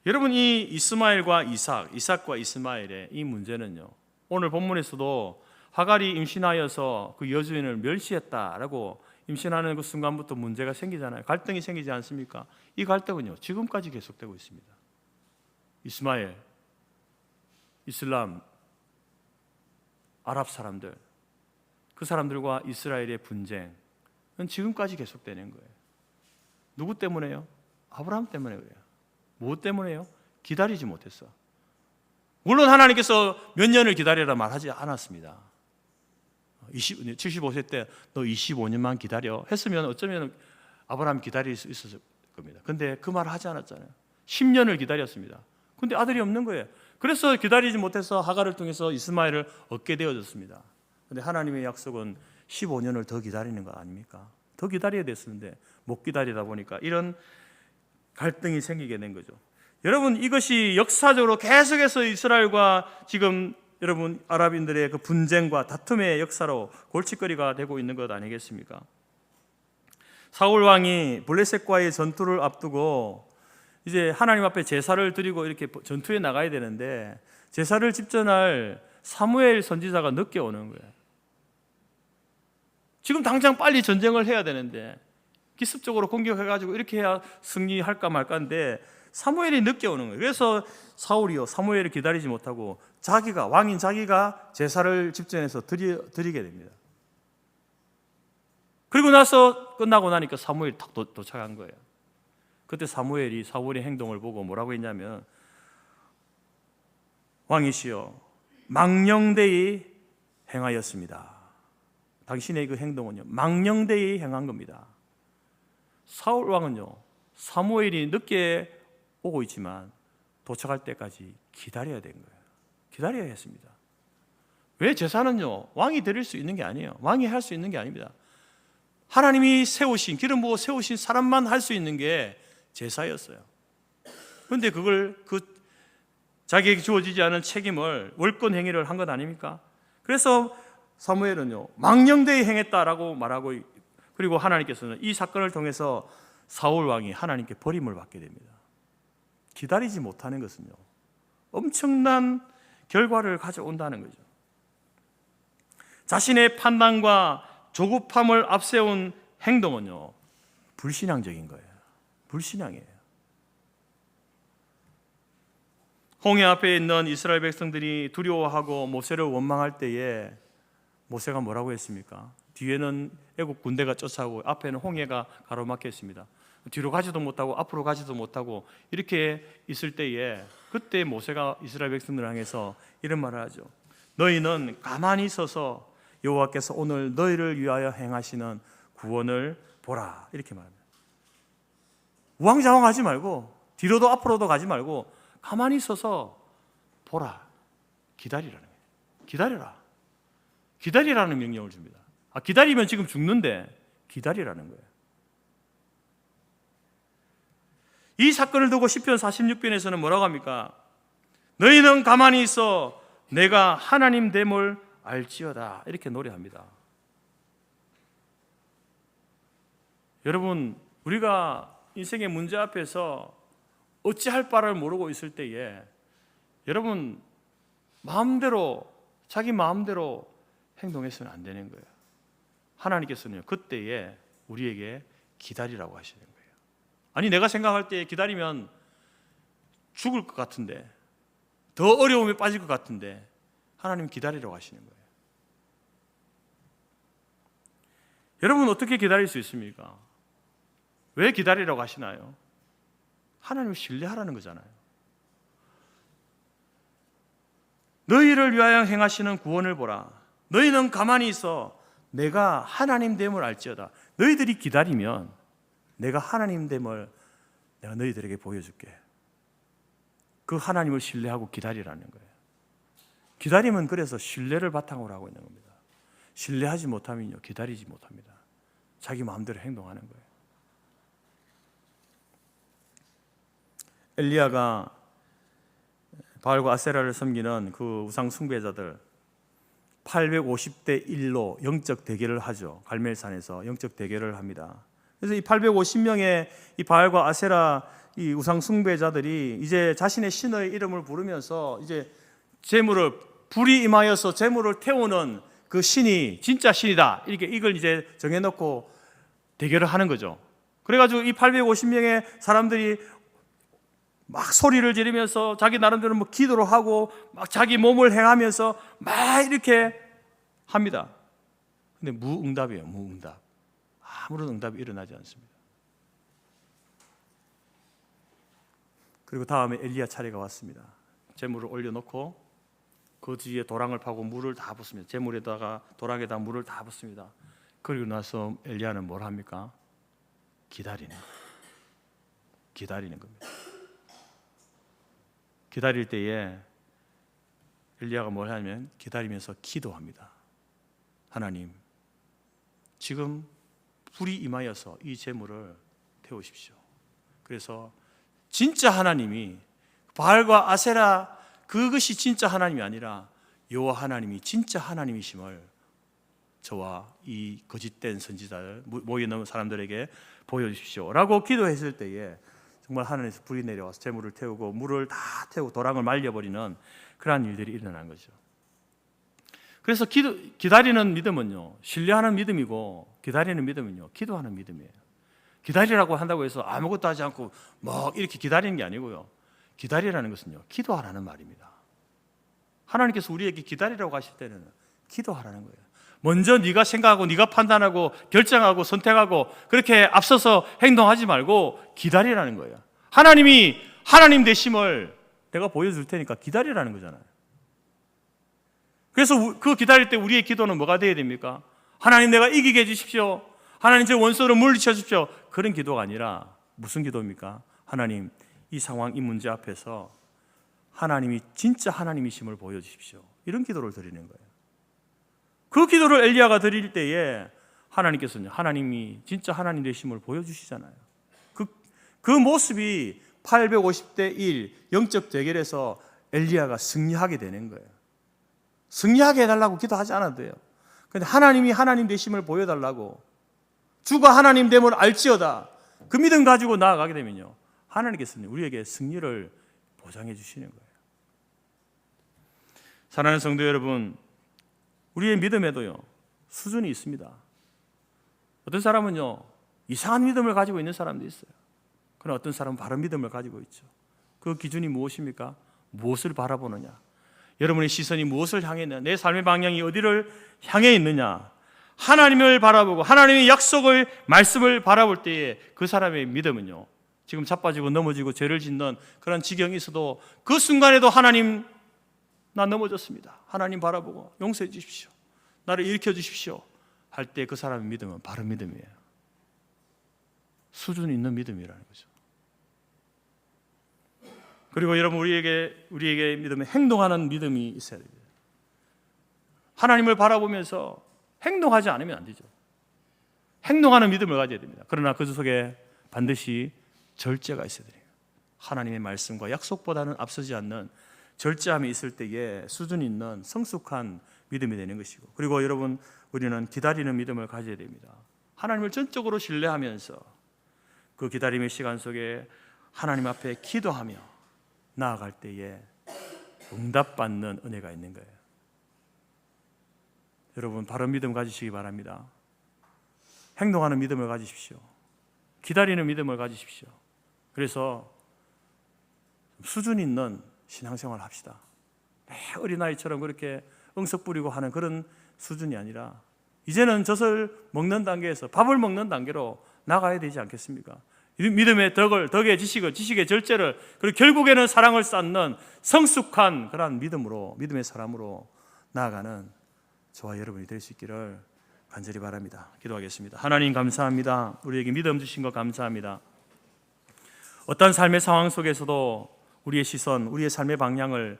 [SPEAKER 1] 여러분 이 이스마엘과 이삭과 이스마엘의 이 문제는요 오늘 본문에서도 하갈이 임신하여서 그 여주인을 멸시했다라고 임신하는 그 순간부터 문제가 생기잖아요. 갈등이 생기지 않습니까? 이 갈등은요 지금까지 계속되고 있습니다. 이스마엘, 이슬람, 아랍 사람들, 그 사람들과 이스라엘의 분쟁은 지금까지 계속되는 거예요. 누구 때문에요? 아브라함 때문에 그래요. 무엇 때문에요? 기다리지 못했어. 물론 하나님께서 몇 년을 기다리라 말하지 않았습니다. 75세 때 너 25년만 기다려 했으면 어쩌면 아브라함 기다릴 수 있었을 겁니다. 근데 그 말을 하지 않았잖아요. 10년을 기다렸습니다. 근데 아들이 없는 거예요. 그래서 기다리지 못해서 하갈을 통해서 이스마엘을 얻게 되어졌습니다. 근데 하나님의 약속은 15년을 더 기다리는 거 아닙니까? 더 기다려야 됐었는데 못 기다리다 보니까 이런 갈등이 생기게 된 거죠. 여러분 이것이 역사적으로 계속해서 이스라엘과 지금 여러분 아랍인들의 그 분쟁과 다툼의 역사로 골칫거리가 되고 있는 것 아니겠습니까? 사울 왕이 블레셋과의 전투를 앞두고 이제 하나님 앞에 제사를 드리고 이렇게 전투에 나가야 되는데 제사를 집전할 사무엘 선지자가 늦게 오는 거예요. 지금 당장 빨리 전쟁을 해야 되는데 기습적으로 공격해가지고 이렇게 해야 승리할까 말까인데 사무엘이 늦게 오는 거예요. 그래서 사울이요 사무엘을 기다리지 못하고 왕인 자기가 제사를 집전해서 드리게 됩니다. 그리고 나서 끝나고 나니까 사무엘이 딱 도착한 거예요. 그때 사무엘이 사울의 행동을 보고 뭐라고 했냐면 왕이시여 망령되이 행하였습니다. 당신의 그 행동은요, 망령되이 행한 겁니다. 사울 왕은요, 사무엘이 늦게 오고 있지만 도착할 때까지 기다려야 된 거예요. 기다려야 했습니다. 왜? 제사는요, 왕이 드릴 수 있는 게 아니에요. 왕이 할 수 있는 게 아닙니다. 하나님이 세우신, 기름 부어 세우신 사람만 할 수 있는 게 제사였어요. 그런데 그걸 자기에게 주어지지 않은 책임을 월권 행위를 한 것 아닙니까? 그래서 사무엘은요, 망령되이 행했다라고 말하고, 그리고 하나님께서는 이 사건을 통해서 사울 왕이 하나님께 버림을 받게 됩니다. 기다리지 못하는 것은요, 엄청난 결과를 가져온다는 거죠. 자신의 판단과 조급함을 앞세운 행동은요, 불신앙적인 거예요. 불신앙이에요. 홍해 앞에 있는 이스라엘 백성들이 두려워하고 모세를 원망할 때에 모세가 뭐라고 했습니까? 뒤에는 애국 군대가 쫓아오고 앞에는 홍해가 가로막혀 있습니다. 뒤로 가지도 못하고 앞으로 가지도 못하고 이렇게 있을 때에, 그때 모세가 이스라엘 백성들을 향해서 이런 말을 하죠. 너희는 가만히 서서 여호와께서 오늘 너희를 위하여 행하시는 구원을 보라, 이렇게 말합니다. 우왕좌왕하지 말고 뒤로도 앞으로도 가지 말고 가만히 서서 보라, 기다리라는 거예요. 기다려라. 기다리라는 명령을 줍니다. 기다리면 지금 죽는데 기다리라는 거예요. 이 사건을 두고 시편 46편에서는 뭐라고 합니까? 너희는 가만히 있어 내가 하나님 됨을 알지어다, 이렇게 노래합니다. 여러분, 우리가 인생의 문제 앞에서 어찌할 바를 모르고 있을 때에 여러분, 자기 마음대로 행동해서는 안 되는 거예요. 하나님께서는 그때에 우리에게 기다리라고 하시는 거예요. 아니, 내가 생각할 때 기다리면 죽을 것 같은데, 더 어려움에 빠질 것 같은데 하나님 기다리라고 하시는 거예요. 여러분, 어떻게 기다릴 수 있습니까? 왜 기다리라고 하시나요? 하나님을 신뢰하라는 거잖아요. 너희를 위하여 행하시는 구원을 보라. 너희는 가만히 있어 내가 하나님 됨을 알지어다. 너희들이 기다리면 내가 하나님 됨을 내가 너희들에게 보여줄게. 그 하나님을 신뢰하고 기다리라는 거예요. 기다림은 그래서 신뢰를 바탕으로 하고 있는 겁니다. 신뢰하지 못하면요, 기다리지 못합니다. 자기 마음대로 행동하는 거예요. 엘리야가 바알과 아세라를 섬기는 그 우상 숭배자들 850대 1로 영적 대결을 하죠. 갈멜산에서 영적 대결을 합니다. 그래서 이 850명의 이 바알과 아세라 이 우상 숭배자들이 이제 자신의 신의 이름을 부르면서 이제 재물을, 불이 임하여서 재물을 태우는 그 신이 진짜 신이다, 이렇게 이걸 이제 정해놓고 대결을 하는 거죠. 그래가지고 이 850명의 사람들이 막 소리를 지르면서 자기 나름대로 뭐 기도를 하고 막 자기 몸을 행하면서 막 이렇게 합니다. 근데 무응답이에요. 무응답. 아무런 응답이 일어나지 않습니다. 그리고 다음에 엘리야 차례가 왔습니다. 재물을 올려놓고 그 뒤에 도랑을 파고 물을 다 붓습니다. 재물에다가 도랑에다 물을 다 붓습니다. 그리고 나서 엘리야는 뭘 합니까? 기다리는 겁니다. 기다릴 때에 엘리야가 뭘 하냐면 기다리면서 기도합니다. 하나님, 지금 불이 임하여서 이 재물을 태우십시오. 그래서 진짜 하나님이, 바알과 아세라 그것이 진짜 하나님이 아니라 여호와 하나님이 진짜 하나님이심을 저와 이 거짓된 선지자들, 모여있는 사람들에게 보여주십시오 라고 기도했을 때에 정말 하늘에서 불이 내려와서 재물을 태우고 물을 다 태우고 도랑을 말려버리는 그러한 일들이 일어난 거죠. 그래서 기다리는 믿음은요, 신뢰하는 믿음이고, 기다리는 믿음은요, 기도하는 믿음이에요. 기다리라고 한다고 해서 아무것도 하지 않고 막 이렇게 기다리는 게 아니고요, 기다리라는 것은요, 기도하라는 말입니다. 하나님께서 우리에게 기다리라고 하실 때는 기도하라는 거예요. 먼저 네가 생각하고 네가 판단하고 결정하고 선택하고 그렇게 앞서서 행동하지 말고 기다리라는 거예요. 하나님이 하나님 되심을 내가 보여줄 테니까 기다리라는 거잖아요. 그래서 그 기다릴 때 우리의 기도는 뭐가 되어야 됩니까? 하나님 내가 이기게 해주십시오. 하나님 제 원수를 물리쳐 주십시오. 그런 기도가 아니라 무슨 기도입니까? 하나님 이 상황 이 문제 앞에서 하나님이 진짜 하나님이심을 보여주십시오. 이런 기도를 드리는 거예요. 그 기도를 엘리야가 드릴 때에 하나님께서는 하나님이 진짜 하나님 되심을 보여주시잖아요. 그 모습이 850대 1 영적 대결에서 엘리야가 승리하게 되는 거예요. 승리하게 해달라고 기도하지 않아도 돼요. 그런데 하나님이 하나님 되심을 보여달라고, 주가 하나님 됨을 알지어다, 그 믿음 가지고 나아가게 되면요, 하나님께서는 우리에게 승리를 보장해 주시는 거예요. 사랑하는 성도 여러분, 우리의 믿음에도요 수준이 있습니다. 어떤 사람은요 이상한 믿음을 가지고 있는 사람도 있어요. 그러나 어떤 사람은 바른 믿음을 가지고 있죠. 그 기준이 무엇입니까? 무엇을 바라보느냐, 여러분의 시선이 무엇을 향해 있느냐, 내 삶의 방향이 어디를 향해 있느냐, 하나님을 바라보고 하나님의 약속을, 말씀을 바라볼 때에 그 사람의 믿음은요, 지금 자빠지고 넘어지고 죄를 짓는 그런 지경이 있어도 그 순간에도 하나님, 나 넘어졌습니다, 하나님 바라보고 용서해 주십시오, 나를 일으켜 주십시오 할 때 그 사람의 믿음은 바른 믿음이에요. 수준 있는 믿음이라는 거죠. 그리고 여러분, 우리에게 믿음은 행동하는 믿음이 있어야 됩니다. 하나님을 바라보면서 행동하지 않으면 안 되죠. 행동하는 믿음을 가져야 됩니다. 그러나 그 속에 반드시 절제가 있어야 돼요. 하나님의 말씀과 약속보다는 앞서지 않는 절제함이 있을 때에 수준 있는 성숙한 믿음이 되는 것이고, 그리고 여러분, 우리는 기다리는 믿음을 가져야 됩니다. 하나님을 전적으로 신뢰하면서 그 기다림의 시간 속에 하나님 앞에 기도하며 나아갈 때에 응답받는 은혜가 있는 거예요. 여러분, 바른 믿음 가지시기 바랍니다. 행동하는 믿음을 가지십시오. 기다리는 믿음을 가지십시오. 그래서 수준 있는 신앙생활을 합시다. 어린아이처럼 그렇게 응석 부리고 하는 그런 수준이 아니라 이제는 젖을 먹는 단계에서 밥을 먹는 단계로 나가야 되지 않겠습니까? 믿음의 덕의 지식을, 지식의 절제를, 그리고 결국에는 사랑을 쌓는 성숙한 그러한 믿음으로, 믿음의 사람으로 나아가는 저와 여러분이 될 수 있기를 간절히 바랍니다. 기도하겠습니다. 하나님 감사합니다. 우리에게 믿음 주신 것 감사합니다. 어떤 삶의 상황 속에서도 우리의 시선, 우리의 삶의 방향을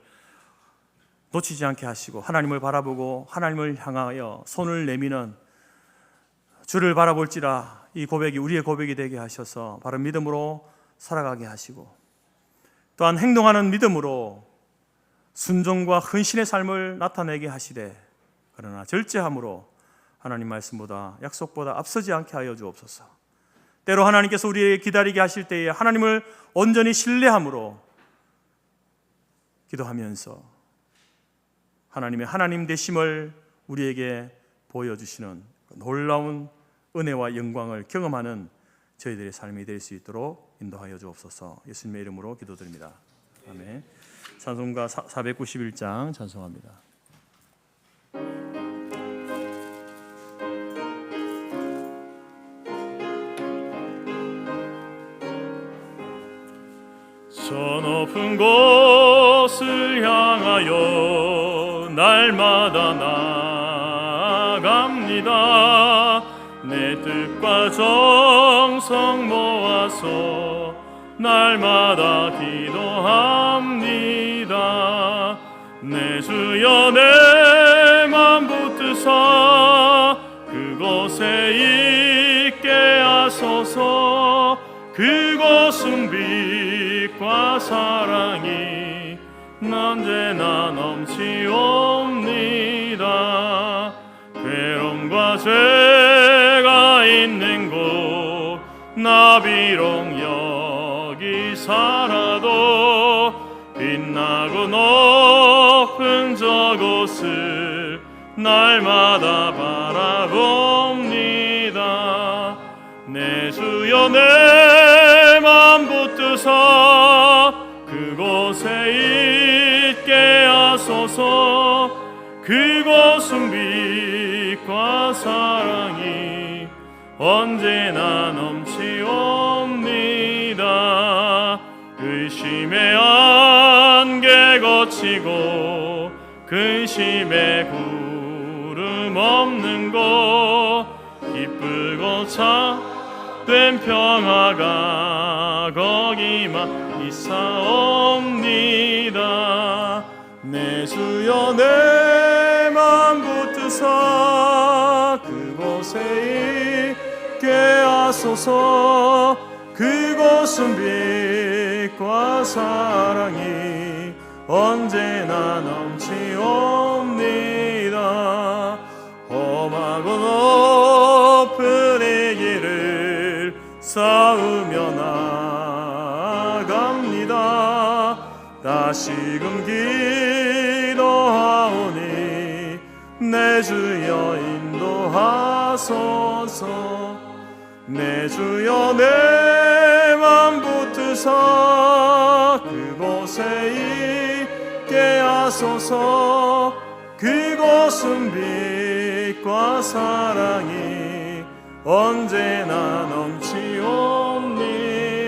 [SPEAKER 1] 놓치지 않게 하시고 하나님을 바라보고 하나님을 향하여 손을 내미는, 주를 바라볼지라 이 고백이 우리의 고백이 되게 하셔서 바른 믿음으로 살아가게 하시고, 또한 행동하는 믿음으로 순종과 헌신의 삶을 나타내게 하시되, 그러나 절제함으로 하나님 말씀보다, 약속보다 앞서지 않게 하여 주옵소서. 때로 하나님께서 우리에게 기다리게 하실 때에 하나님을 온전히 신뢰함으로 기도하면서 하나님의 하나님 되심을 우리에게 보여주시는 놀라운 은혜와 영광을 경험하는 저희들의 삶이 될 수 있도록 인도하여 주옵소서. 예수님의 이름으로 기도드립니다. 아멘. 찬송가 491장 찬송합니다. 저 높은 곳을 향하여 날마다 나아갑니다. 내 뜻과 정성 모아서 날마다 기도합니다. 내 주여 내 맘 붙드사 그곳에 있게 하소서. 그곳은 빛과 사랑이 언제나 넘치옵니다. 괴로움과 죄가 있는 곳 나 비록 여기 살아도 빛나고 높은 저곳을 날마다 바라봅니다. 내 주여 내 맘 붙드사 그곳에 있게 하소서. 그곳은 빛과 사랑이 언제나 넘치옵니다. 의심의 안개 거치고 근심의 구름 없는 곳 참된 평화가 거기만 있사옵니다. 내 주여 내 맘 붙드사 그곳에 있게 하소서. 그곳은 빛과 사랑이 언제나 넘치옵니다. 험하고 높은 이 길을 쌓으며 나아갑니다. 다시금 기도하오니 내 주여 인도하소서. 내 주여 내 맘 붙드사 그곳에 있게 하소서. 그곳은 빛과 사랑이 언제나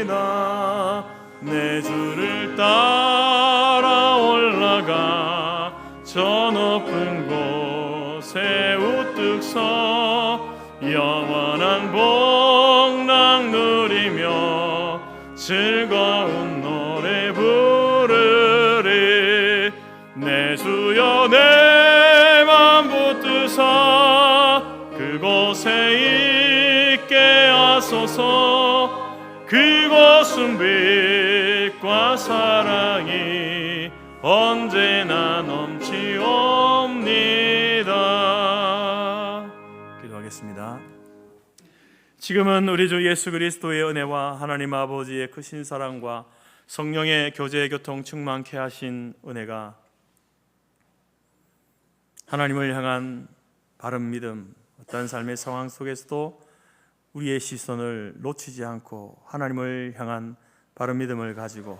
[SPEAKER 1] 넘치옵니다. 내 주를 따라 올라가 저 높은 곳에 우뚝 서 영원한 복락 누리며 즐거운 노래 부르리. 내 주여 내 맘 붙드사 그곳에 있게 하소서. 그곳은 빛과 사랑이 언제나 넘치옵니다. 기도하겠습니다. 지금은 우리 주 예수 그리스도의 은혜와 하나님 아버지의 크신 사랑과 성령의 교제 교통 충만케 하신 은혜가 하나님을 향한 바른 믿음, 어떤 삶의 상황 속에서도 우리의 시선을 놓치지 않고 하나님을 향한 바른 믿음을 가지고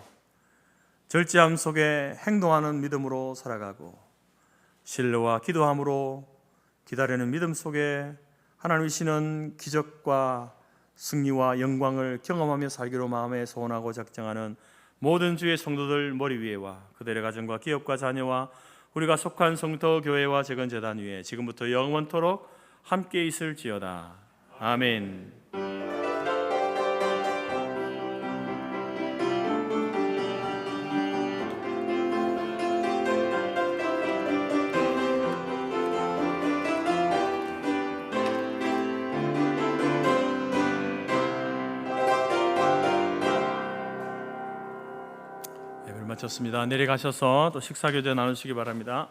[SPEAKER 1] 절제함 속에 행동하는 믿음으로 살아가고 신뢰와 기도함으로 기다리는 믿음 속에 하나님이 주시는 기적과 승리와 영광을 경험하며 살기로 마음에 소원하고 작정하는 모든 주의 성도들 머리 위에와 그들의 가정과 기업과 자녀와 우리가 속한 성도 교회와 재건 재단 위에 지금부터 영원토록 함께 있을지어다. 아멘. 예배를 마쳤습니다. 내려가셔서 또 식사 교제 나누시기 바랍니다.